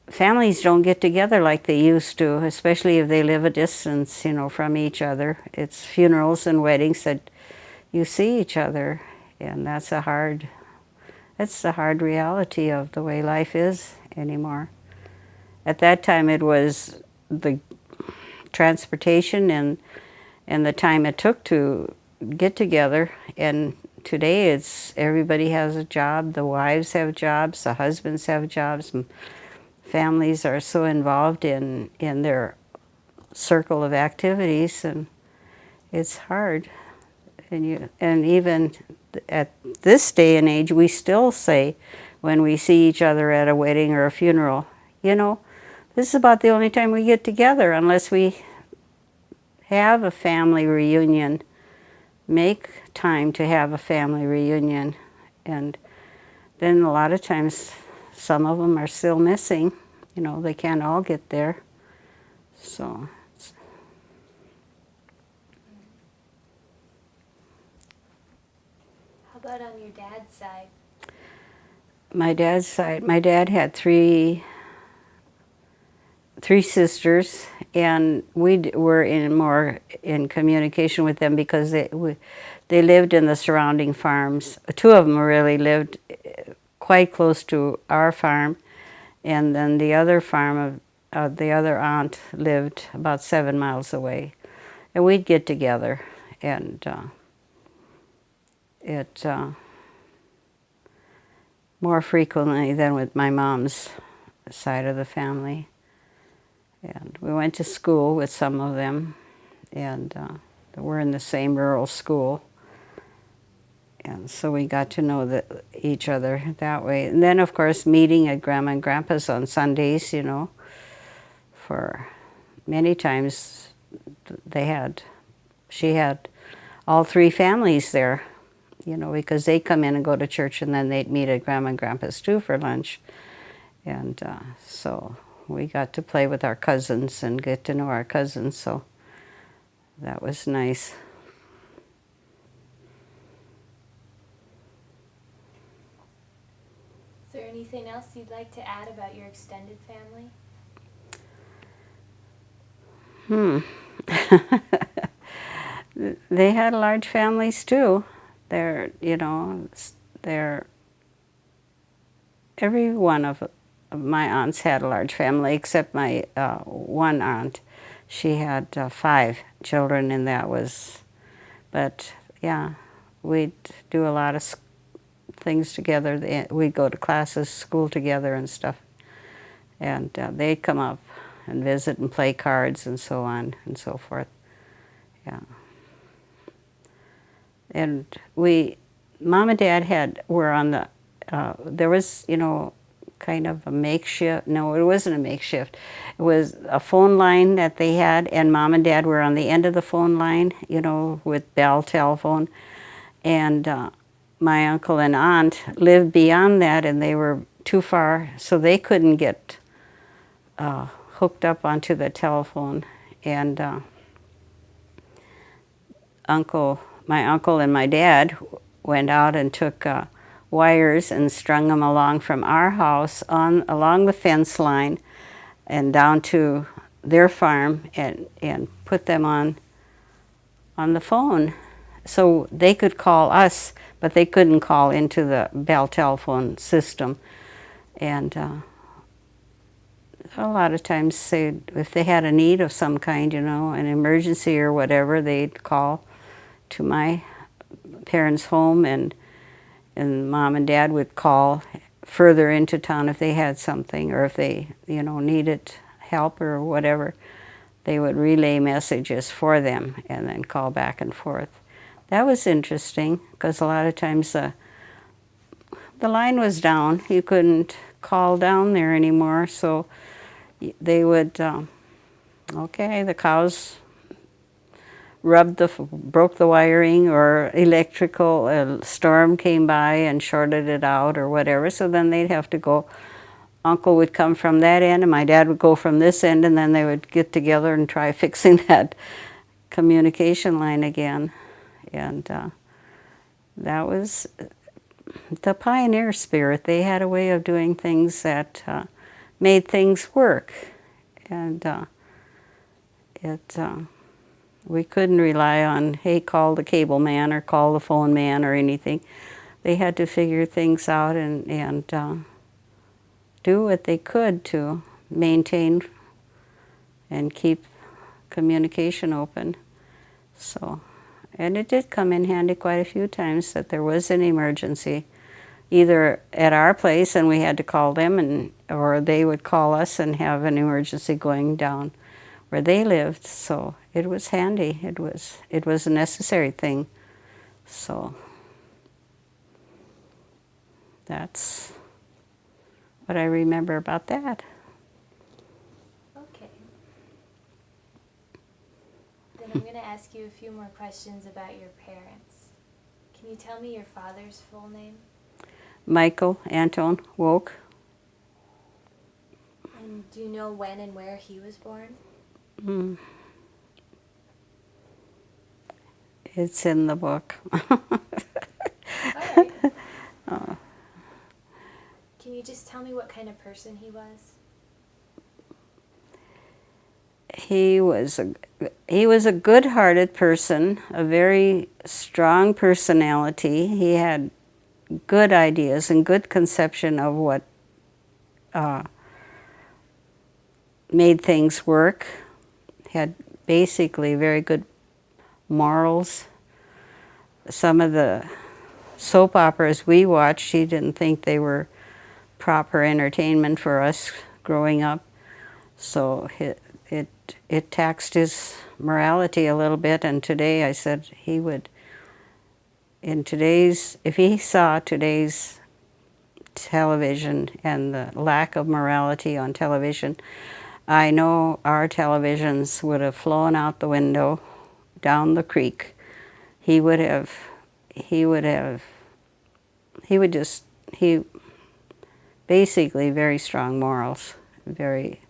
families don't get together like they used to, especially if they live a distance, from each other. It's funerals and weddings that you see each other, and that's the hard reality of the way life is anymore. At that time, it was the transportation and the time it took to get together. And today, it's everybody has a job. The wives have jobs. The husbands have jobs. And families are so involved in their circle of activities, and it's hard. And even at this day and age, we still say, when we see each other at a wedding or a funeral, this is about the only time we get together, unless we have a family reunion. Make time to have a family reunion. And then a lot of times, some of them are still missing. They can't all get there. So How about on your dad's side? my dad's side, my dad had three sisters, and were more in communication with them because they lived in the surrounding farms. Two of them really lived quite close to our farm, and then the other farm of the other aunt lived about 7 miles away. And we'd get together, and it more frequently than with my mom's side of the family. And we went to school with some of them, and we're in the same rural school. And so we got to know each other that way. And then, of course, meeting at Grandma and Grandpa's on Sundays, for many times she had all three families there, because they come in and go to church, and then they'd meet at Grandma and Grandpa's too for lunch. And so we got to play with our cousins and get to know our cousins, so that was nice. Is there anything else you'd like to add about your extended family? They had large families too. Every one of my aunts had a large family, except my one aunt. She had 5 children, and but yeah, we'd do a lot of things together. We'd go to classes, school together and stuff. And they'd come up and visit and play cards and so on and so forth. Yeah. And Mom and Dad were on the, there was, kind of a makeshift, no, it wasn't a makeshift. It was a phone line that they had, and Mom and Dad were on the end of the phone line, with Bell telephone. And my uncle and aunt lived beyond that, and they were too far, so they couldn't get hooked up onto the telephone. And my uncle and my dad went out and took wires and strung them along from our house along the fence line and down to their farm, and put them on the phone so they could call us, but they couldn't call into the Bell telephone system. And a lot of times if they had a need of some kind, an emergency or whatever, they'd call to my parents' home, and Mom and Dad would call further into town if they had something, or if they, needed help or whatever. They would relay messages for them and then call back and forth. That was interesting, because a lot of times the line was down. You couldn't call down there anymore, so they would, the cows broke the wiring, or electrical storm came by and shorted it out or whatever, so then they'd have to go. Uncle would come from that end, and my dad would go from this end, and then they would get together and try fixing that communication line again. And that was the pioneer spirit. They had a way of doing things that made things work. And we couldn't rely on, hey, call the cable man or call the phone man or anything. They had to figure things out and do what they could to maintain and keep communication open. So, and it did come in handy quite a few times that there was an emergency, either at our place and we had to call them, or they would call us and have an emergency going down where they lived. So it was handy. It was a necessary thing. So that's what I remember about that. Okay. Then I'm going to ask you a few more questions about your parents. Can you tell me your father's full name? Michael Anton Wock. And do you know when and where he was born? Mm. It's in the book. All right. Can you just tell me what kind of person he was? He was a good-hearted person, a very strong personality. He had good ideas and good conception of what made things work. Had basically very good morals. Some of the soap operas we watched, he didn't think they were proper entertainment for us growing up. So it taxed his morality a little bit. And today I said he would, if he saw today's television and the lack of morality on television, I know our televisions would have flown out the window down the creek. He would basically very strong morals, very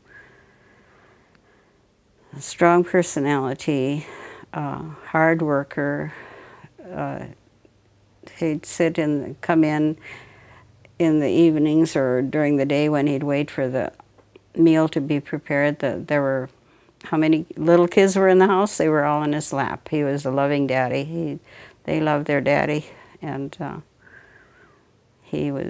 strong personality, hard worker. He'd come in the evenings or during the day when he'd wait for the meal to be prepared. There were, how many little kids were in the house? They were all in his lap. He was a loving daddy. They loved their daddy, and they were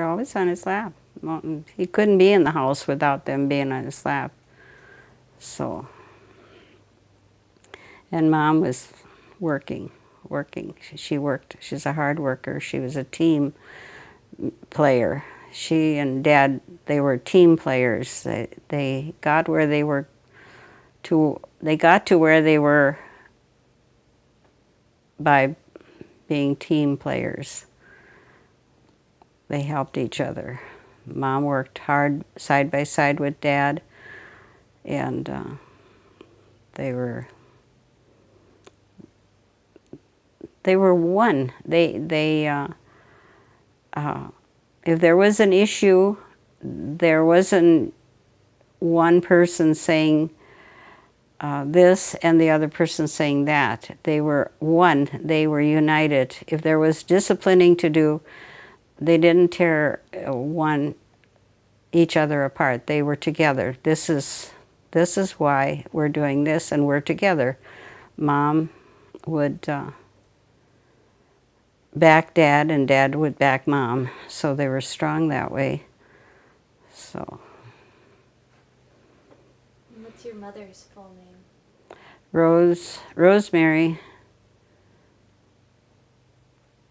always on his lap. He couldn't be in the house without them being on his lap. So, and Mom was working. She worked. She's a hard worker. She was a team player. She and Dad, they were team players. They got where they were they got to where they were by being team players. They helped each other. Mom worked hard side by side with Dad, and they were one. If there was an issue, there wasn't one person saying this and the other person saying that. They were one. They were united. If there was disciplining to do, they didn't tear each other apart. They were together. This is why we're doing this, and we're together. Mom would back Dad, and Dad would back Mom. So they were strong that way. So. What's your mother's full name? Rosemary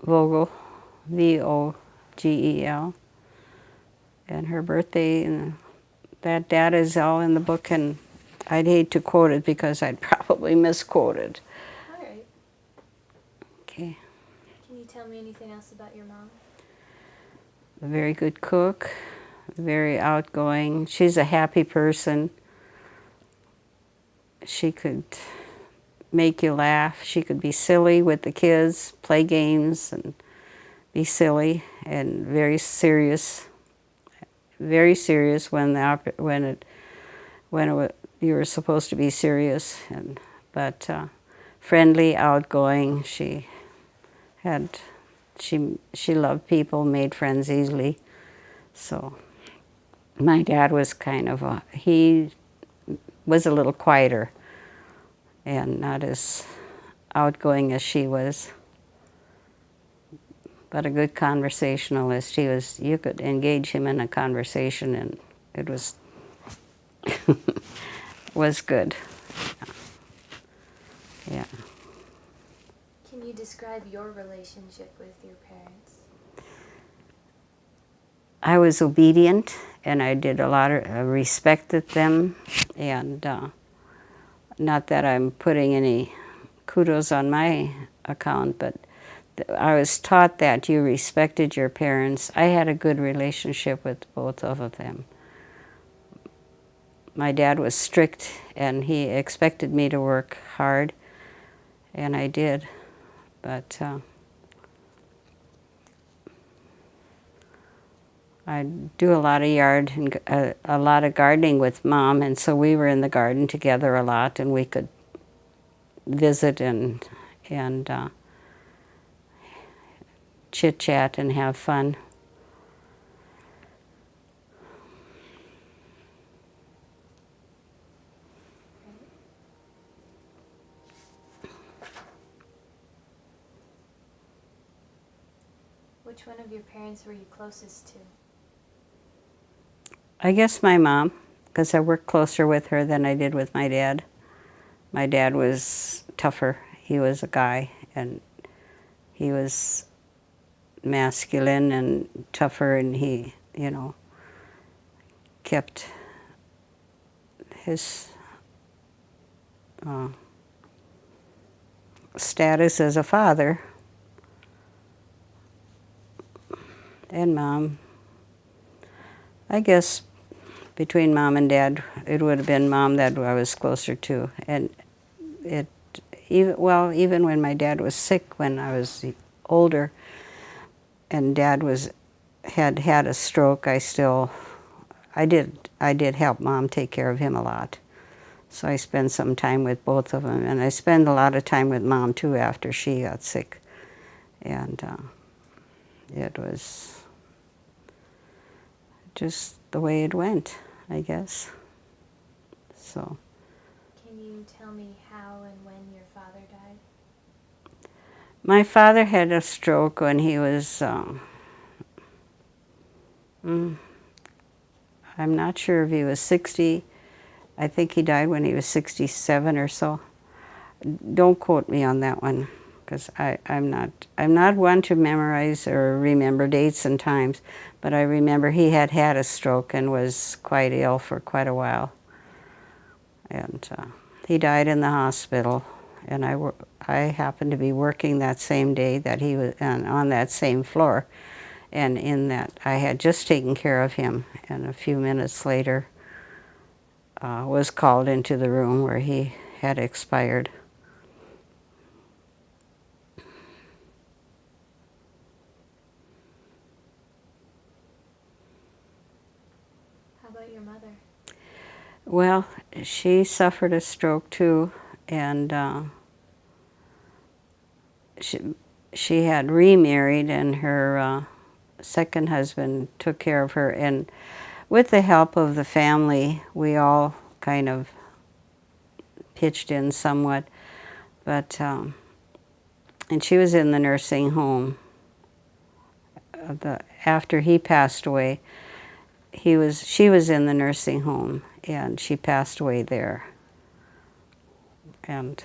Vogel, Vogel, and her birthday, and that data is all in the book, and I'd hate to quote it because I'd probably misquote it. All right. Okay. Can you tell me anything else about your mom? A very good cook, very outgoing. She's a happy person. She could make you laugh. She could be silly with the kids, play games, and be silly, and very serious when you were supposed to be serious, but friendly, outgoing. She loved people, made friends easily. So my dad was he was a little quieter and not as outgoing as she was, but a good conversationalist. You could engage him in a conversation, and it was was good. Yeah. Can you describe your relationship with your parents? I was obedient, and I did a lot of respected them, and not that I'm putting any kudos on my account, but I was taught that you respected your parents. I had a good relationship with both of them. My dad was strict, and he expected me to work hard, and I did. But I do a lot of yard and a lot of gardening with Mom, and so we were in the garden together a lot, and we could visit and chit chat and have fun. Which one of your parents were you closest to? I guess my mom, because I worked closer with her than I did with my dad. My dad was tougher. He was a guy, and he was masculine and tougher, and he, kept his status as a father. And Mom, I guess between Mom and Dad, it would have been Mom that I was closer to. And even when my dad was sick when I was older, and Dad had a stroke, I did help Mom take care of him a lot. So I spent some time with both of them, and I spent a lot of time with Mom too after she got sick. And it was just the way it went, I guess. So. Can you tell me how and when your father died? My father had a stroke when he was, I'm not sure if he was 60. I think he died when he was 67 or so. Don't quote me on that one, because I'm not one to memorize or remember dates and times, but I remember he had a stroke and was quite ill for quite a while. And he died in the hospital, and I happened to be working that same day that he was on that same floor, and in that I had just taken care of him, and a few minutes later was called into the room where he had expired. How about your mother? Well, she suffered a stroke too, and she had remarried, and her second husband took care of her, and with the help of the family, we all kind of pitched in somewhat, but and she was in the nursing home. After he passed away, she was in the nursing home, and she passed away there. And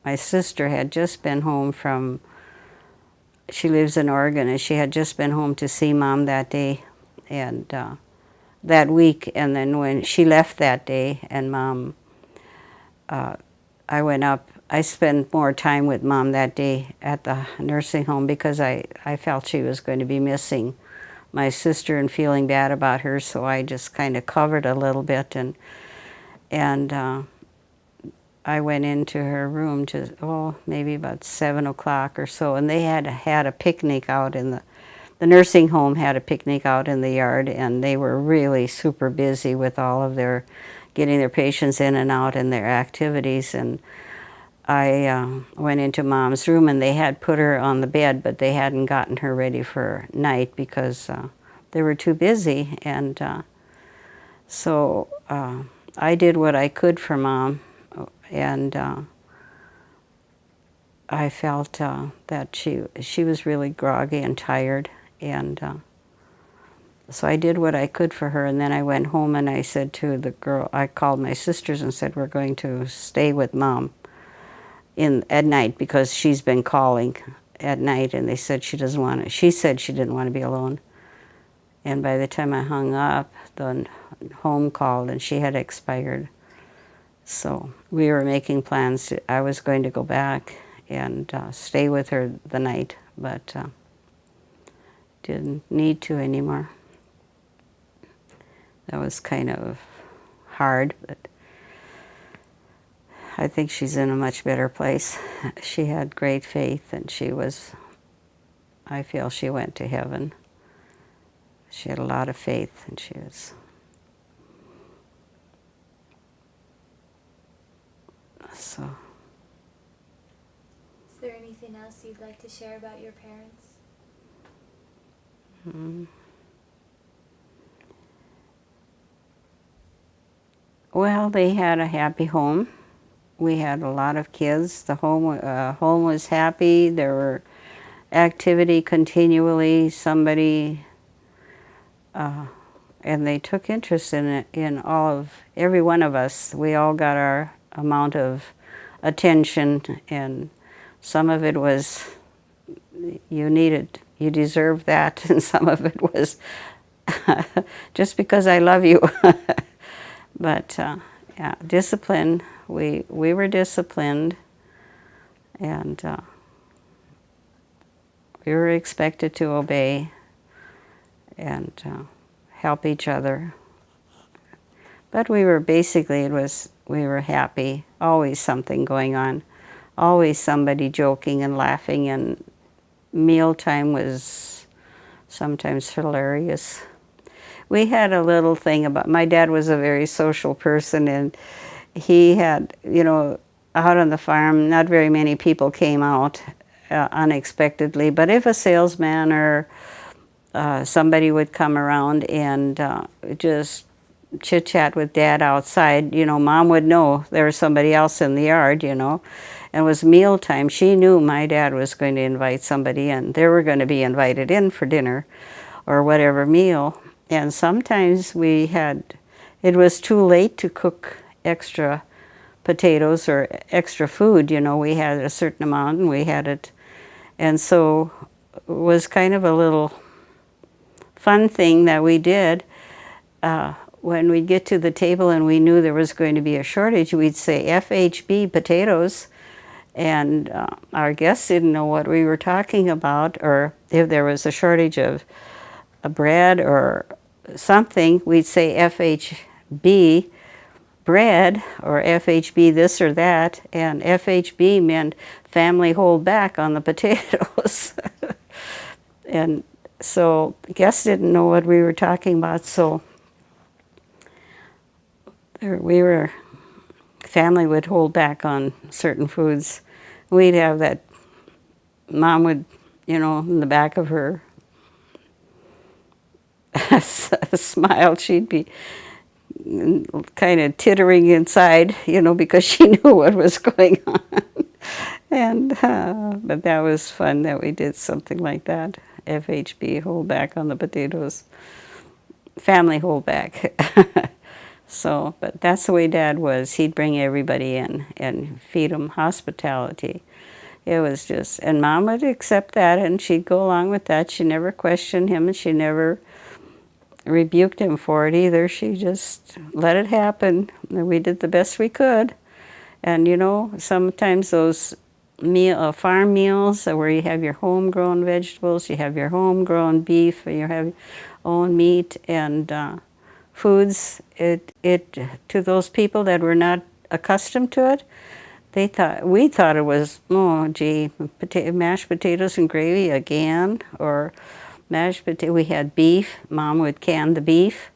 my sister had just been home she lives in Oregon, and she had just been home to see Mom that day, and that week, and then when she left that day, and Mom, I went up, I spent more time with Mom that day at the nursing home because I felt she was going to be missing my sister and feeling bad about her, so I just kind of covered a little bit, and I went into her room maybe about 7 o'clock or so, and they had a picnic out in the nursing home had a picnic out in the yard, and they were really super busy with all of getting their patients in and out and their activities. And I went into Mom's room, and they had put her on the bed, but they hadn't gotten her ready for night because they were too busy. And so I did what I could for Mom, and I felt that she was really groggy and tired, and so I did what I could for her. And then I went home, and I said to the girl, I called my sisters and said, we're going to stay with Mom at night because she's been calling at night, and they said she said she didn't want to be alone. And by the time I hung up, the home called, and she had expired. So we were making plans. I was going to go back and stay with her the night, but didn't need to anymore. That was kind of hard, but I think she's in a much better place. She had great faith, and I feel she went to heaven. She had a lot of faith, and she was... So, Is there anything else you'd like to share about your parents? Well, they had a happy home. We had a lot of kids. The home was happy. There were activity continually. Somebody, and they took interest in it, in every one of us. We all got our amount of attention, and some of it was you deserve that, and some of it was just because I love you. But yeah, discipline. We were disciplined, and we were expected to obey and help each other. But we were we were happy. Always something going on. Always somebody joking and laughing, and mealtime was sometimes hilarious. We had a little thing about, my dad was a very social person, and he had, out on the farm, not very many people came out unexpectedly, but if a salesman or somebody would come around and just chit-chat with Dad outside, Mom would know there was somebody else in the yard, and it was mealtime. She knew my dad was going to invite somebody in. They were going to be invited in for dinner or whatever meal. And sometimes it was too late to cook extra potatoes or extra food. We had a certain amount and we had it. And so it was kind of a little fun thing that we did. When we'd get to the table and we knew there was going to be a shortage, we'd say FHB potatoes. And our guests didn't know what we were talking about, or if there was a shortage of bread or something, we'd say FHB bread or FHB this or that, and FHB meant family hold back on the potatoes. And so guests didn't know what we were talking about, so family would hold back on certain foods. We'd have that, Mom would, in the back of her smile, she'd be kind of tittering inside, because she knew what was going on. And but that was fun that we did something like that. FHB, hold back on the potatoes. Family hold back. So, but that's the way Dad was. He'd bring everybody in and feed them, hospitality. It was just, and Mom would accept that, and she'd go along with that. She never questioned him, and she never rebuked him for it either. She just let it happen, and we did the best we could. And sometimes those farm meals where you have your homegrown vegetables, you have your homegrown beef, you have your own meat and foods, it to those people that were not accustomed to it, we thought it was, oh gee, mashed potatoes and gravy again, or we had beef. Mom would can the beef,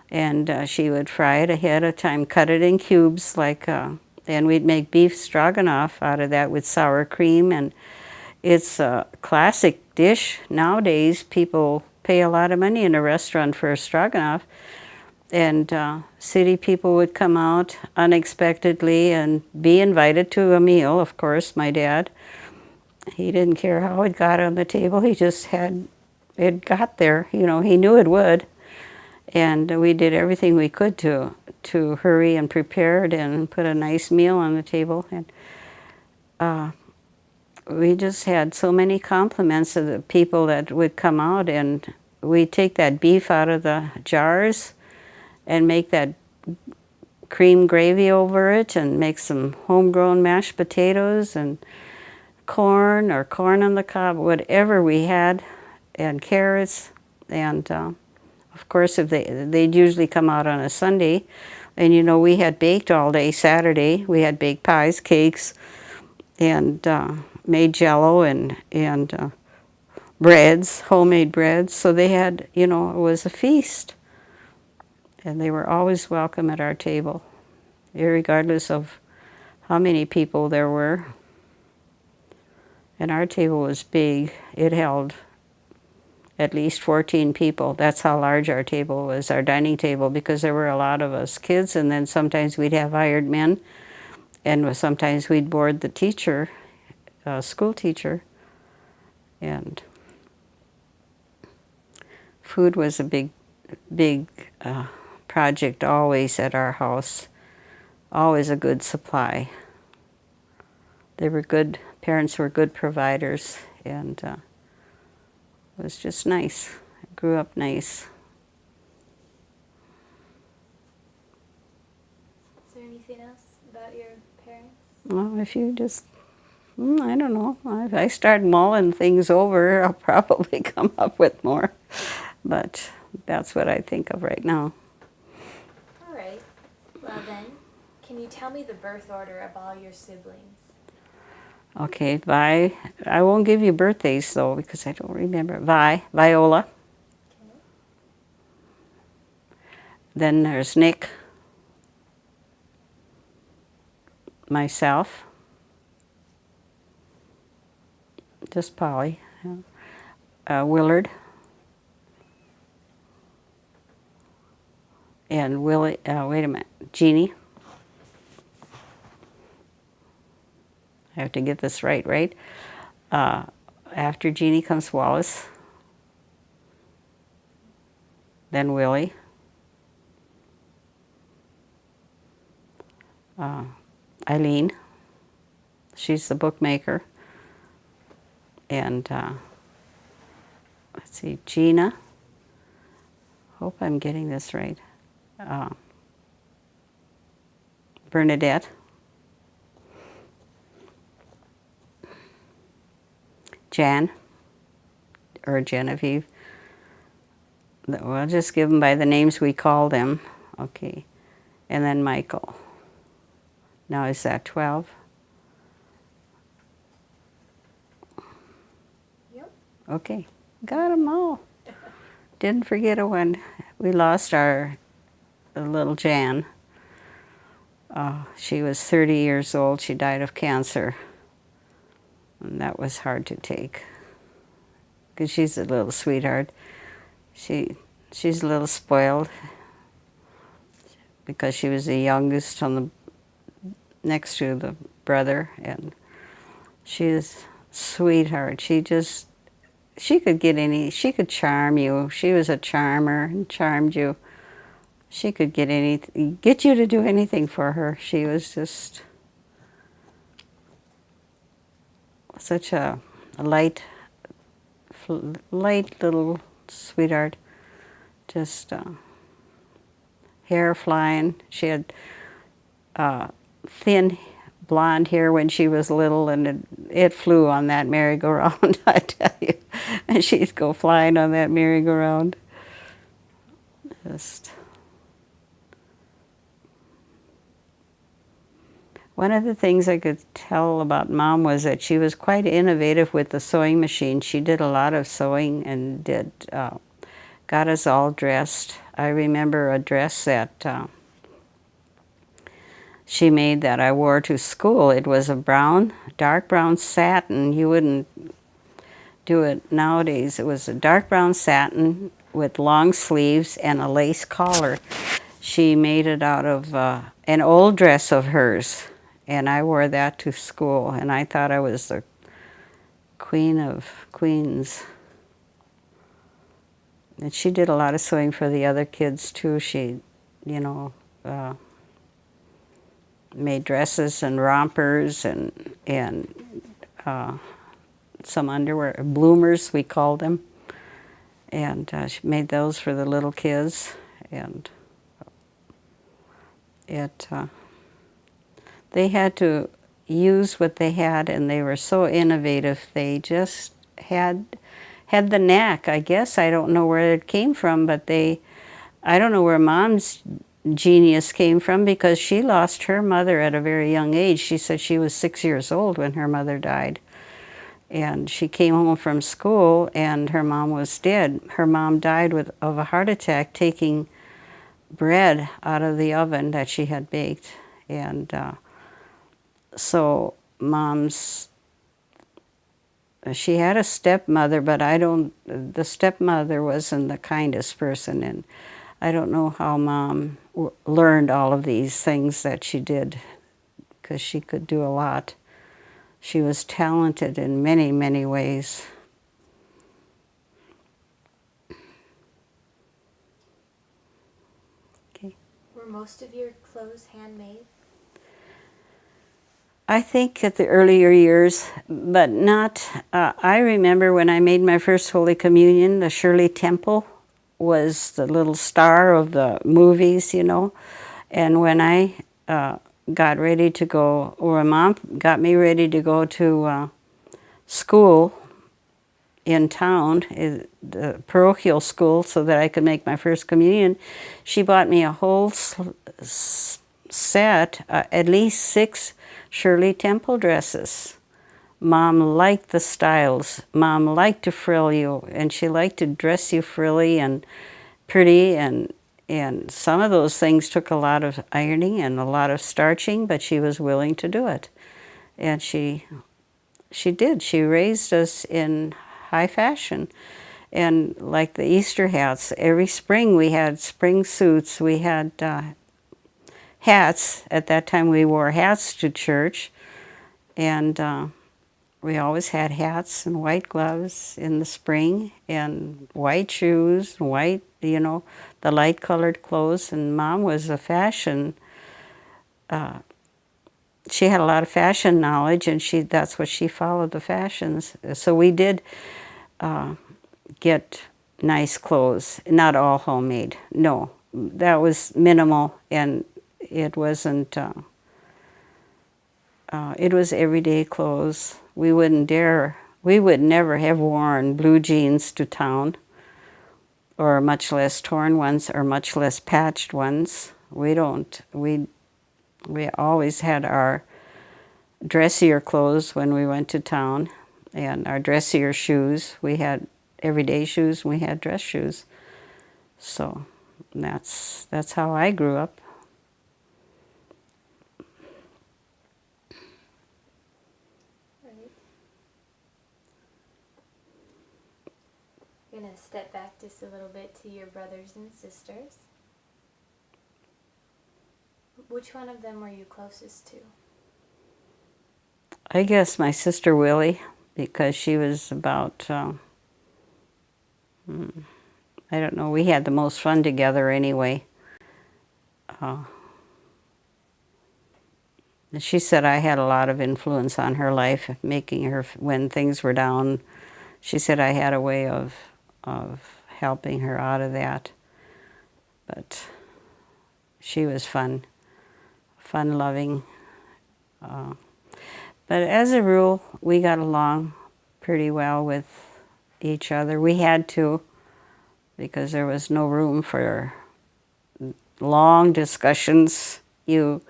and she would fry it ahead of time, cut it in cubes, and we'd make beef stroganoff out of that with sour cream, and it's a classic dish. Nowadays, people pay a lot of money in a restaurant for a stroganoff, and city people would come out unexpectedly and be invited to a meal. Of course, my dad, he didn't care how it got on the table. He just had it got there. He knew it would. And we did everything we could to hurry and prepare it and put a nice meal on the table. And we just had so many compliments of the people that would come out, and we'd take that beef out of the jars and make that cream gravy over it and make some homegrown mashed potatoes and corn or corn on the cob, whatever we had, and carrots. And of course, if they'd usually come out on a Sunday, and we had baked all day Saturday. We had baked pies, cakes, and made Jell-O and breads, homemade breads. So they had, you know, it was a feast. And they were always welcome at our table, regardless of how many people there were. And our table was big. It held at least 14 people. That's how large our table was, our dining table, because there were a lot of us kids, and then sometimes we'd have hired men, and sometimes we'd board the teacher, school teacher, and food was a big project always at our house, always a good supply. They were good, parents were good providers, and it was just nice. I grew up nice. Is there anything else about your parents? Well, if you just, I don't know. If I start mulling things over, I'll probably come up with more. But that's what I think of right now. All right. Well then, can you tell me the birth order of all your siblings? Okay, I won't give you birthdays though because I don't remember. Viola. Okay. Then there's Nick, myself, just Polly, Willard, and Willie, wait a minute, Jeannie. I have to get this right? After Jeannie comes Wallace, then Willie, Eileen, she's the bookmaker, and let's see, Gina, hope I'm getting this right, Bernadette, Jan, or Genevieve. We'll just give them by the names we call them. Okay. And then Michael. Now is that 12? Yep. Okay. Got them all. Didn't forget a one. We lost our little Jan. She was 30 years old. She died of cancer. And that was hard to take. Because she's a little sweetheart. She's a little spoiled. Because she was the youngest on the next to the brother, and she's a sweetheart. She could charm you. She was a charmer and charmed you. She could get you to do anything for her. She was just such a light little sweetheart. Just hair flying. She had thin blonde hair when she was little, and it flew on that merry-go-round, I tell you. And she'd go flying on that merry-go-round. Just one of the things I could tell about Mom was that she was quite innovative with the sewing machine. She did a lot of sewing and got us all dressed. I remember a dress that she made that I wore to school. It was a dark brown satin. You wouldn't do it nowadays. It was a dark brown satin with long sleeves and a lace collar. She made it out of an old dress of hers, and I wore that to school, and I thought I was the queen of queens. And she did a lot of sewing for the other kids too. She, made dresses and rompers and some underwear, bloomers we called them, and she made those for the little kids. And they had to use what they had, and they were so innovative. They just had the knack, I guess. I don't know where it came from, but I don't know where Mom's genius came from, because she lost her mother at a very young age. She said she was 6 years old when her mother died. And she came home from school and her mom was dead. Her mom died of a heart attack taking bread out of the oven that she had baked. And so she had a stepmother, but the stepmother wasn't the kindest person. And I don't know how Mom learned all of these things that she did, because she could do a lot. She was talented in many, many ways. Okay. Were most of your clothes handmade? I think at the earlier years, but not. I remember when I made my first Holy Communion, the Shirley Temple was the little star of the movies, you know. And when I got ready to go, or Mom got me ready to go to school in town, the parochial school, so that I could make my first communion, she bought me a whole set, at least 6 Shirley Temple dresses. Mom liked the styles. Mom liked to frill you, and she liked to dress you frilly and pretty, and some of those things took a lot of ironing and a lot of starching, but she was willing to do it. And she did. She raised us in high fashion. And like the Easter hats, every spring we had spring suits. We had hats. At that time we wore hats to church. And we always had hats and white gloves in the spring and white shoes, white, you know, the light colored clothes. And Mom was a fashion, she had a lot of fashion knowledge, and that's what she followed, the fashions. So we did get nice clothes, not all homemade. No, that was minimal, and it wasn't, it was everyday clothes. We would never have worn blue jeans to town, or much less torn ones, or much less patched ones. We always had our dressier clothes when we went to town, and our dressier shoes. We had everyday shoes, and we had dress shoes. So that's how I grew up. Right. I'm going to step back just a little bit to your brothers and sisters. Which one of them were you closest to? I guess my sister Willie, because she was about, I don't know, we had the most fun together anyway. She said I had a lot of influence on her life, making her, when things were down, she said I had a way of helping her out of that. But she was fun-loving. But as a rule, we got along pretty well with each other. We had to, because there was no room for long discussions. You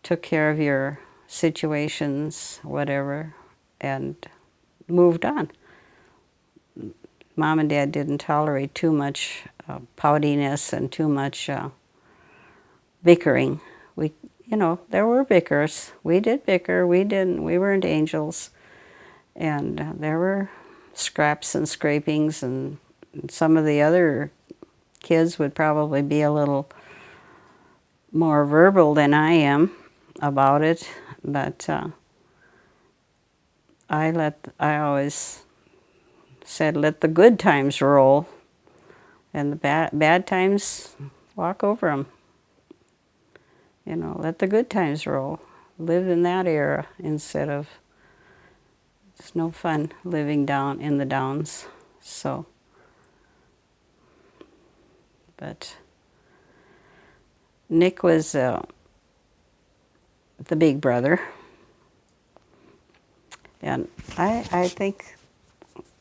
took care of your situations, whatever, and moved on. Mom and Dad didn't tolerate too much poutiness and too much bickering. You know, there were bickers. We did bicker. We weren't angels. And there were scraps and scrapings, and some of the other kids would probably be a little more verbal than I am about it. But I always said, let the good times roll, and the bad times, walk over them. You know, let the good times roll. Live in that era instead of, it's no fun living down in the downs. So, but Nick was the big brother. And I think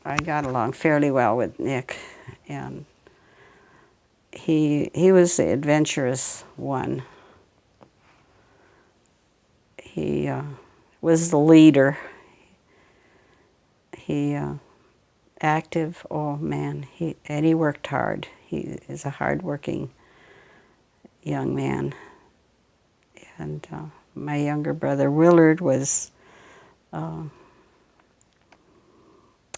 I got along fairly well with Nick. And he was the adventurous one. He was the leader. he active. Oh man, he worked hard. He is a hard-working young man. And my younger brother Willard was,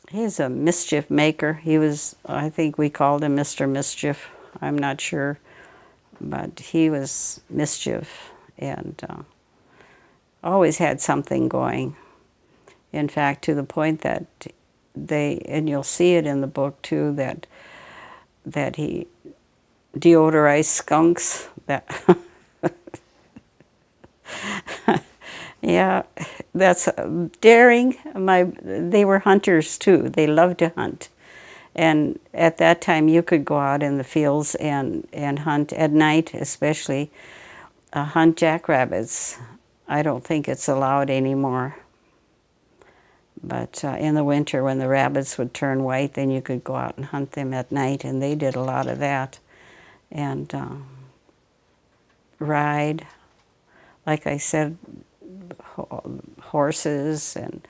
he's a mischief maker. He was, I think we called him Mr. Mischief. I'm not sure, but he was mischief and always had something going. In fact, to the point that and you'll see it in the book too, that he deodorized skunks. That yeah, that's daring. They were hunters too. They loved to hunt. And at that time, you could go out in the fields and hunt at night, especially hunt jackrabbits. I don't think it's allowed anymore. But in the winter, when the rabbits would turn white, then you could go out and hunt them at night, and they did a lot of that. And ride, like I said, horses and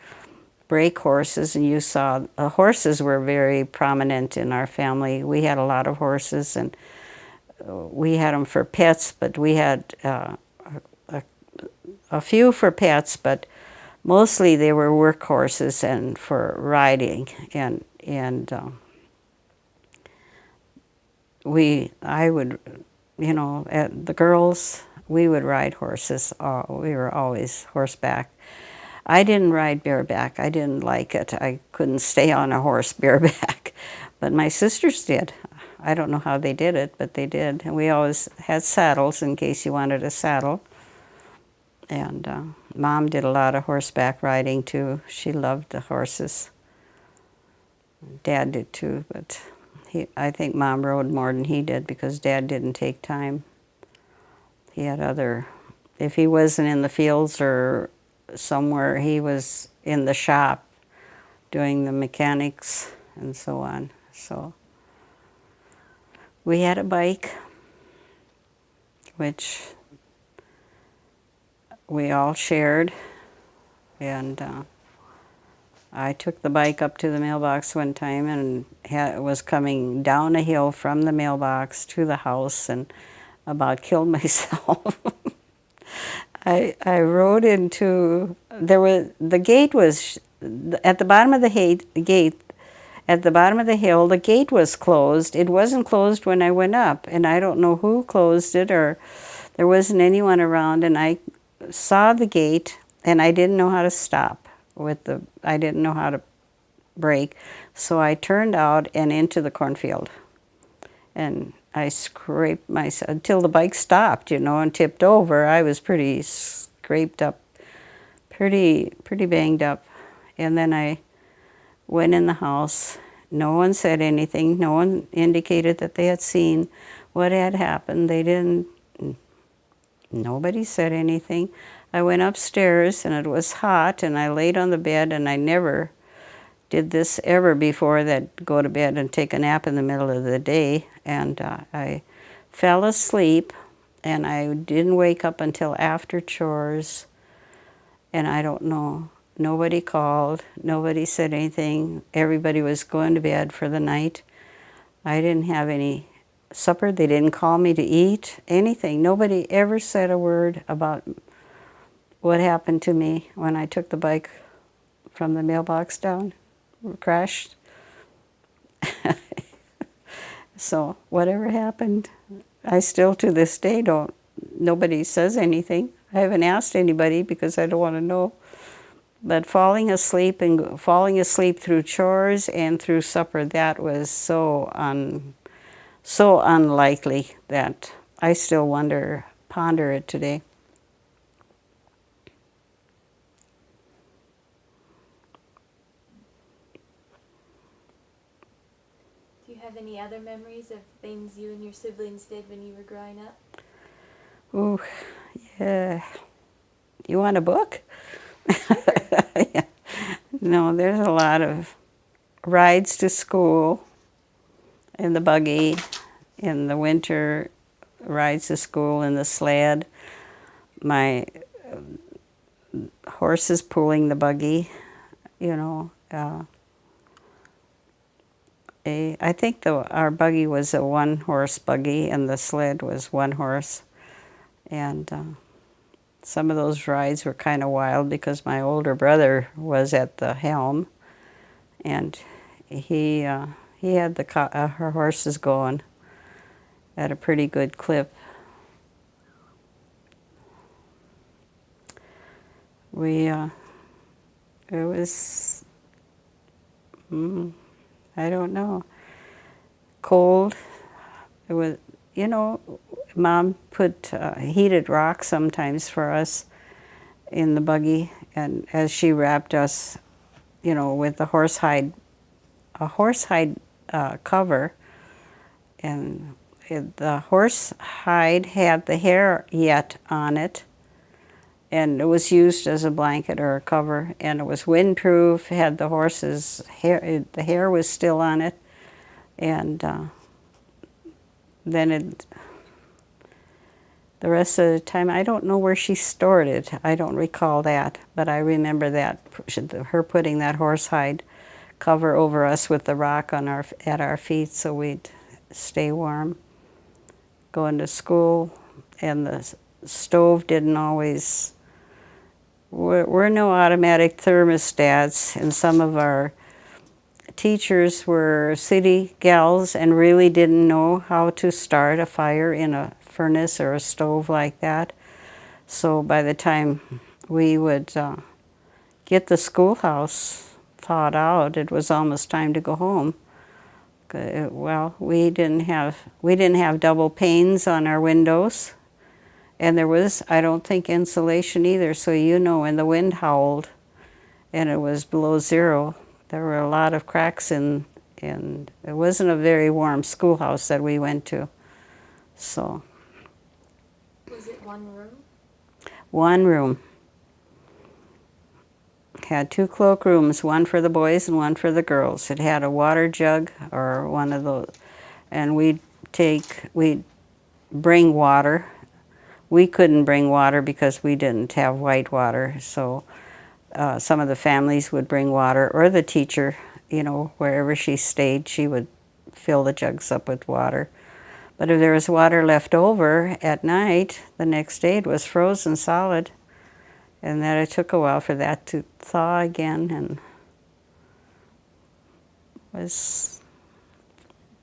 break horses, and you saw horses were very prominent in our family. We had a lot of horses, and we had them for pets, but we had a few for pets, but mostly they were work horses and for riding. And I would, the girls, we would ride horses. We were always horseback. I didn't ride bareback. I didn't like it. I couldn't stay on a horse bareback. But my sisters did. I don't know how they did it, but they did. And we always had saddles in case you wanted a saddle. And Mom did a lot of horseback riding too. She loved the horses. Dad did too, but I think Mom rode more than he did because Dad didn't take time. He had if he wasn't in the fields or somewhere, he was in the shop doing the mechanics and so on. So we had a bike, which we all shared, and I took the bike up to the mailbox one time and was coming down a hill from the mailbox to the house and about killed myself. I rode into, the gate was, at the bottom of the gate, at the bottom of the hill, the gate was closed. It wasn't closed when I went up, and I don't know who closed it, or there wasn't anyone around, and I saw the gate, and I didn't know how to stop I didn't know how to brake, so I turned out and into the cornfield, and I scraped myself until the bike stopped, and tipped over. I was pretty scraped up, pretty banged up, and then I went in the house. No one said anything. No one indicated that they had seen what had happened. Nobody said anything. I went upstairs, and it was hot, and I laid on the bed, and I never did this ever before, that go to bed and take a nap in the middle of the day. And I fell asleep, and I didn't wake up until after chores. And I don't know. Nobody called. Nobody said anything. Everybody was going to bed for the night. I didn't have any supper. They didn't call me to eat, anything. Nobody ever said a word about what happened to me when I took the bike from the mailbox down, crashed. So whatever happened, I still to this day nobody says anything. I haven't asked anybody because I don't want to know. But falling asleep through chores and through supper, that was so unlikely that I still ponder it today. Do you have any other memories of things you and your siblings did when you were growing up? Ooh, yeah. You want a book? Yeah. No, there's a lot of rides to school in the buggy, in the winter, rides to school in the sled, my horses pulling the buggy, I think our buggy was a one-horse buggy, and the sled was one horse. And some of those rides were kind of wild because my older brother was at the helm, and he had her horses going at a pretty good clip. It was, I don't know, cold. It was, Mom put heated rocks sometimes for us in the buggy, and as she wrapped us, with a horsehide cover, and the horsehide had the hair yet on it, and it was used as a blanket or a cover, and it was windproof, had the horse's hair, the hair was still on it, and then the rest of the time, I don't know where she stored it. I don't recall that, but I remember that, her putting that horsehide cover over us with the rock at our feet so we'd stay warm. Going to school, and the stove didn't always, were no automatic thermostats, and some of our teachers were city gals and really didn't know how to start a fire in a furnace or a stove like that. So by the time we would get the schoolhouse thawed out, it was almost time to go home. Well, we didn't have double panes on our windows, and there was, I don't think, insulation either. So when the wind howled and it was below zero, there were a lot of cracks and it wasn't a very warm schoolhouse that we went to. So. Was it one room? One room. Had 2 cloakrooms, one for the boys and one for the girls. It had a water jug or one of those, and we'd bring water. We couldn't bring water because we didn't have white water, so some of the families would bring water, or the teacher, wherever she stayed, she would fill the jugs up with water. But if there was water left over at night, the next day it was frozen solid. And then it took a while for that to thaw again, and was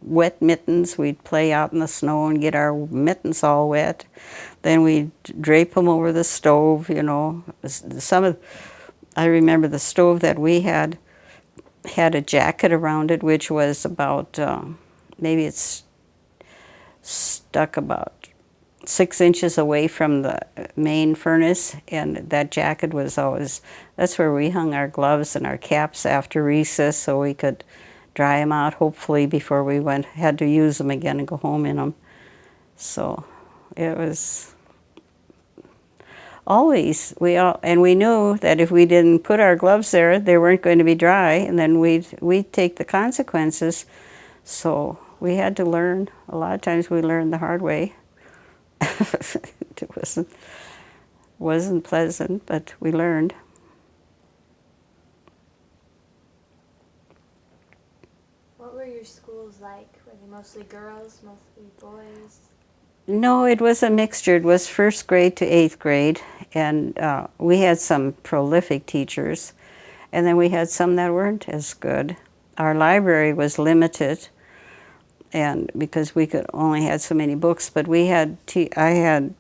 wet mittens. We'd play out in the snow and get our mittens all wet. Then we'd drape them over the stove, I remember the stove that we had a jacket around it, which was about, maybe it's stuck about 6 inches away from the main furnace, and that jacket was always, that's where we hung our gloves and our caps after recess so we could dry them out, hopefully, before we had to use them again and go home in them. So it was always, and we knew that if we didn't put our gloves there, they weren't going to be dry, and then we'd take the consequences. So we had to learn. A lot of times we learned the hard way. It wasn't pleasant, but we learned. What were your schools like? Were they mostly girls, mostly boys? No, it was a mixture. It was 1st grade to 8th grade, and we had some prolific teachers, and then we had some that weren't as good. Our library was limited, and because we could only had so many books, but I had,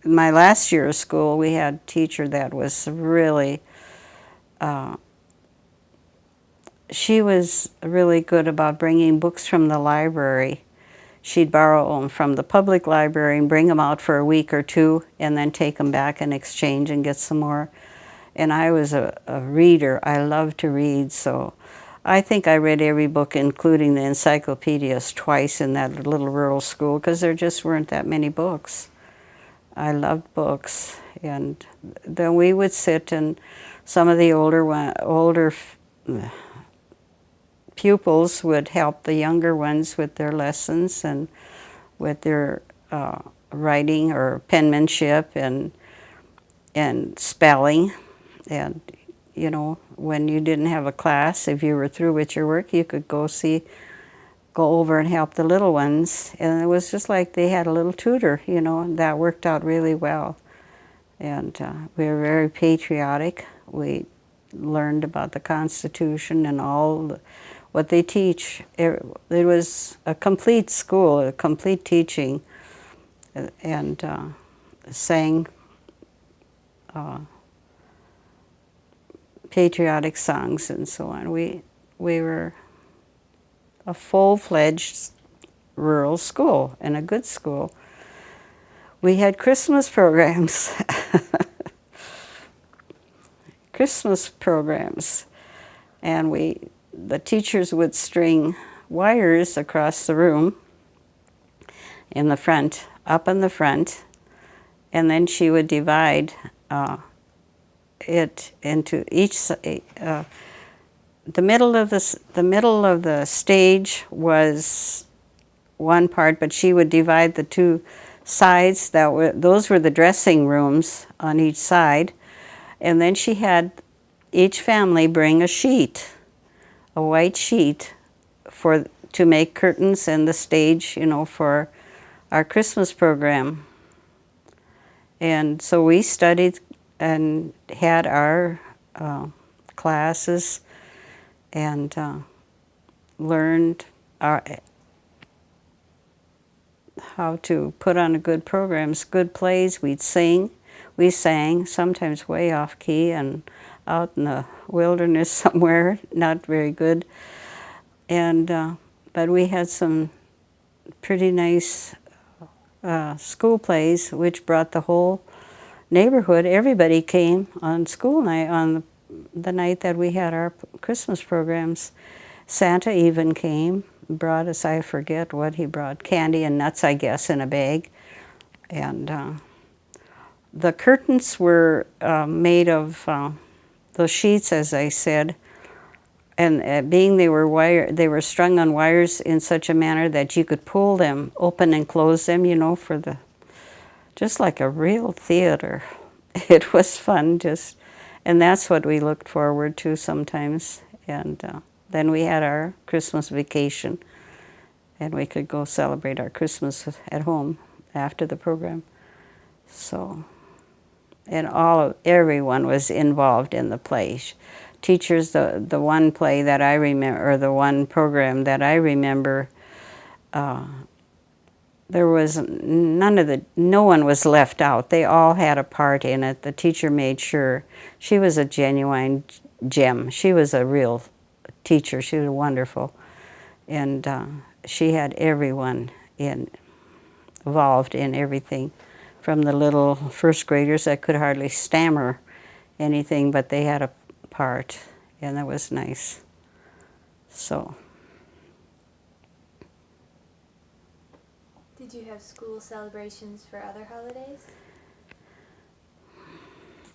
my last year of school, we had a teacher that was really, she was really good about bringing books from the library. She'd borrow them from the public library and bring them out for a week or 2, and then take them back and exchange and get some more. And I was a reader. I loved to read, so I think I read every book, including the encyclopedias, twice in that little rural school, because there just weren't that many books. I loved books, and then we would sit, and some of the older pupils would help the younger ones with their lessons and with their writing or penmanship and spelling. And when you didn't have a class, if you were through with your work, you could go see go over and help the little ones. And it was just like they had a little tutor, you know, and that worked out really well. And we were very patriotic. We learned about the Constitution and what they teach. It was a complete school, a complete teaching, and sang patriotic songs and so on. We were a full-fledged rural school and a good school. We had Christmas programs. Christmas programs. And the teachers would string wires across the room in the front, up in the front, and then she would divide it into the middle of the stage was one part, but she would divide the two sides. Those were the dressing rooms on each side, and then she had each family bring a sheet, a white sheet, to make curtains and the stage, you know, for our Christmas program. And so we studied and had our classes and learned how to put on good programs, good plays. We sang, sometimes way off key and out in the wilderness somewhere, not very good. And but we had some pretty nice school plays, which brought the whole neighborhood. Everybody came on school night, on the night that we had our Christmas programs. Santa even came, brought us, I forget what he brought, candy and nuts, I guess, in a bag. And the curtains were made of those sheets, as I said, and being they were strung on wires in such a manner that you could pull them open and close them, you know, just like a real theater. It was fun, and that's what we looked forward to sometimes. And then we had our Christmas vacation, and we could go celebrate our Christmas at home after the program. So, and everyone was involved in the play. Teachers, the one play that I remember, or the one program that I remember, there was no one was left out. They all had a part in it. The teacher made sure. She was a genuine gem. She was a real teacher. She was wonderful. And she had everyone involved in everything, from the little first graders that could hardly stammer anything, but they had a part, and that was nice. So. Did you have school celebrations for other holidays?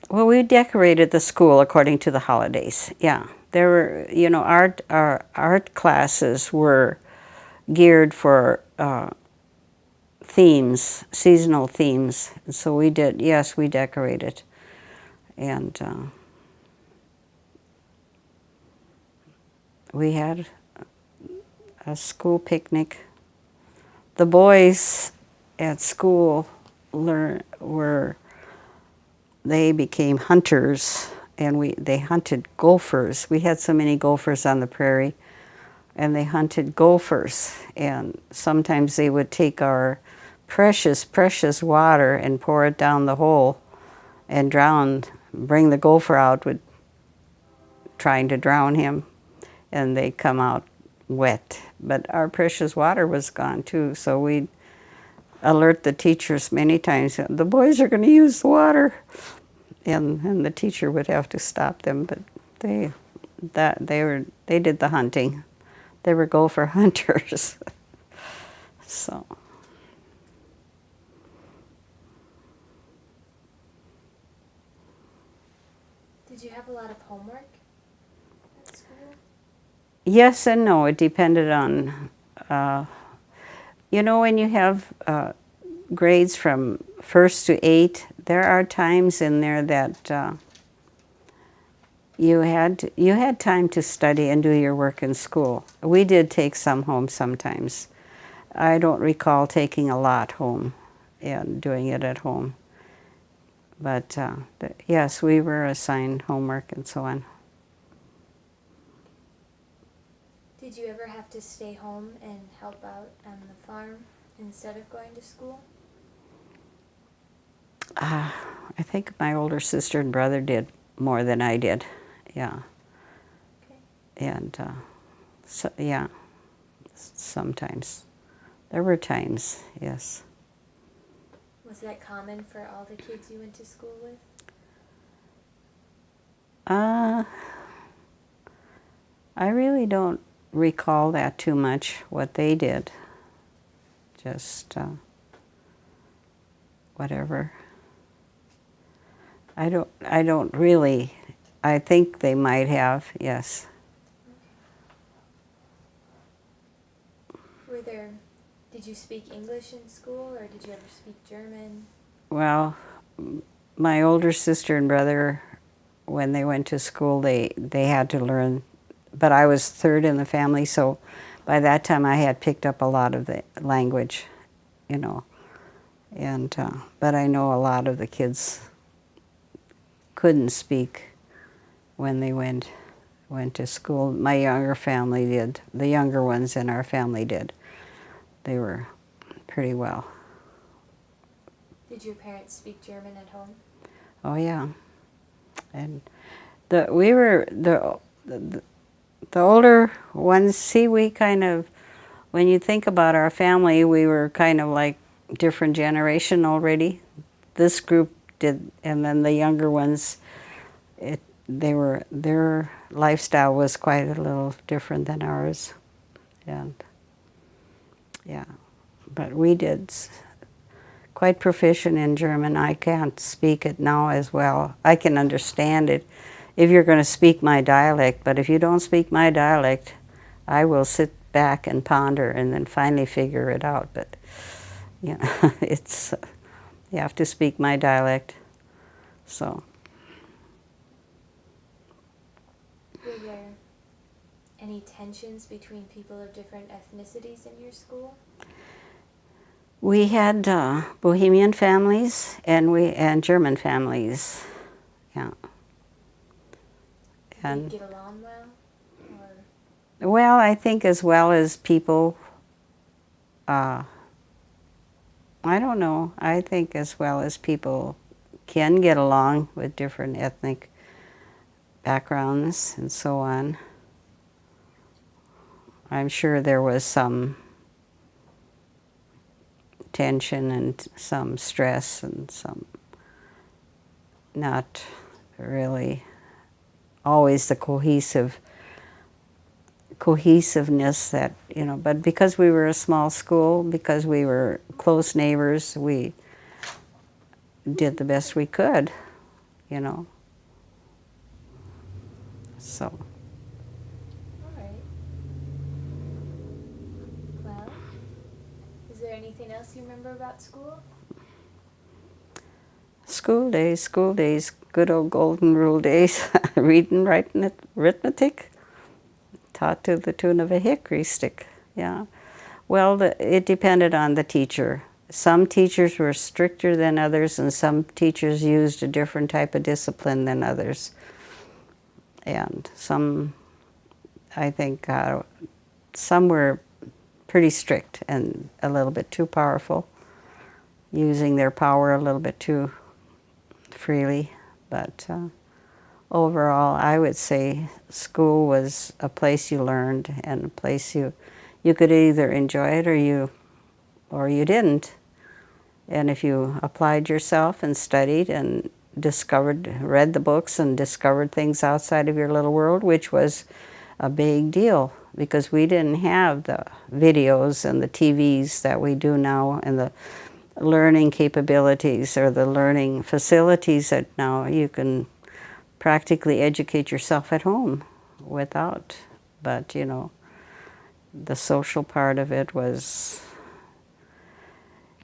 Well, we decorated the school according to the holidays. Yeah, there were, you know, our art classes were geared for themes, seasonal themes. So we decorated, and we had a school picnic. The boys at school they became hunters, and they hunted gophers. We had so many gophers on the prairie, and they hunted gophers. And sometimes they would take our precious, precious water and pour it down the hole and bring the gopher out with trying to drown him, and they'd come out wet. But our precious water was gone too, so we'd alert the teachers many times. The boys are going to use the water, and the teacher would have to stop them. But they did the hunting. They were gopher hunters. So. Did you have a lot of homework at school? Yes and no. It depended on, you know, when you have grades from 1st to 8, there are times in there that you had time to study and do your work in school. We did take some home sometimes. I don't recall taking a lot home and doing it at home. But yes, we were assigned homework and so on. Did you ever have to stay home and help out on the farm instead of going to school? I think my older sister and brother did more than I did. Yeah. Okay. And so, yeah, sometimes. There were times, yes. Was that common for all the kids you went to school with? I really don't recall that too much, what they did. Just whatever. I don't really, I think they might have, yes. Did you speak English in school, or did you ever speak German? Well, my older sister and brother, when they went to school, they had to learn, but I was third in the family, so by that time I had picked up a lot of the language, you know. And but I know a lot of the kids couldn't speak when they went to school. My younger family did. The younger ones in our family did. They were pretty well. Did your parents speak German at home? Oh yeah, and the older ones. See, we kind of, when you think about our family, we were kind of like different generation already. This group did, and then the younger ones, their lifestyle was quite a little different than ours, and yeah, but we did quite proficient in German. I can't speak it now as well. I can understand it if you're going to speak my dialect, but if you don't speak my dialect, I will sit back and ponder and then finally figure it out. But you know, it's you have to speak my dialect. So. Were there any tensions between people of different ethnicities in your school? We had Bohemian families and German families, yeah. Did they get along well? Or? Well, I think as well as people, I don't know, I think as well as people can get along with different ethnic backgrounds and so on. I'm sure there was some tension and some stress and some not really always the cohesiveness that, you know, but because we were a small school, because we were close neighbors, we did the best we could, you know. So. All right. Well, is there anything else you remember about school? School days, good old golden rule days, reading, writing, arithmetic, taught to the tune of a hickory stick, yeah. Well, it depended on the teacher. Some teachers were stricter than others, and some teachers used a different type of discipline than others. And some, I think, some were pretty strict and a little bit too powerful, using their power a little bit too freely. But overall, I would say school was a place you learned and a place you could either enjoy it or you didn't. And if you applied yourself and studied and read the books and discovered things outside of your little world, which was a big deal because we didn't have the videos and the TVs that we do now and the learning capabilities or the learning facilities that now you can practically educate yourself at home without. But, you know, the social part of it was,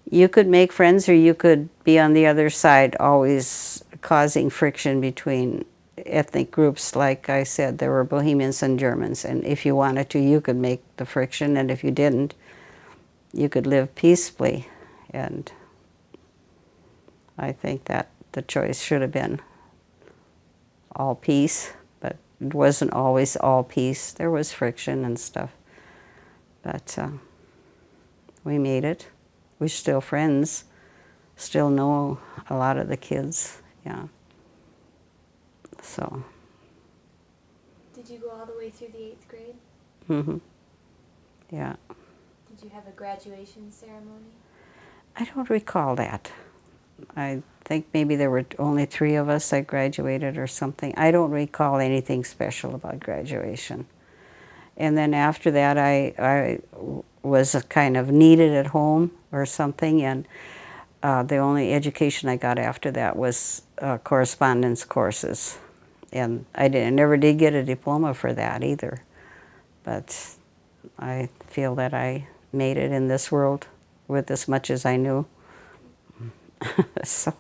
you could make friends or you could be on the other side always causing friction between ethnic groups, like I said, there were Bohemians and Germans, and if you wanted to, you could make the friction, and if you didn't, you could live peacefully. And I think that the choice should have been all peace, but it wasn't always all peace. There was friction and stuff, but we made it. We're still friends, still know a lot of the kids, yeah. So. Did you go all the way through the 8th grade? Mm-hmm. Yeah. Did you have a graduation ceremony? I don't recall that. I think maybe there were only 3 of us that graduated or something. I don't recall anything special about graduation. And then after that, I was kind of needed at home or something, and the only education I got after that was correspondence courses. And I never did get a diploma for that either. But I feel that I made it in this world with as much as I knew. So.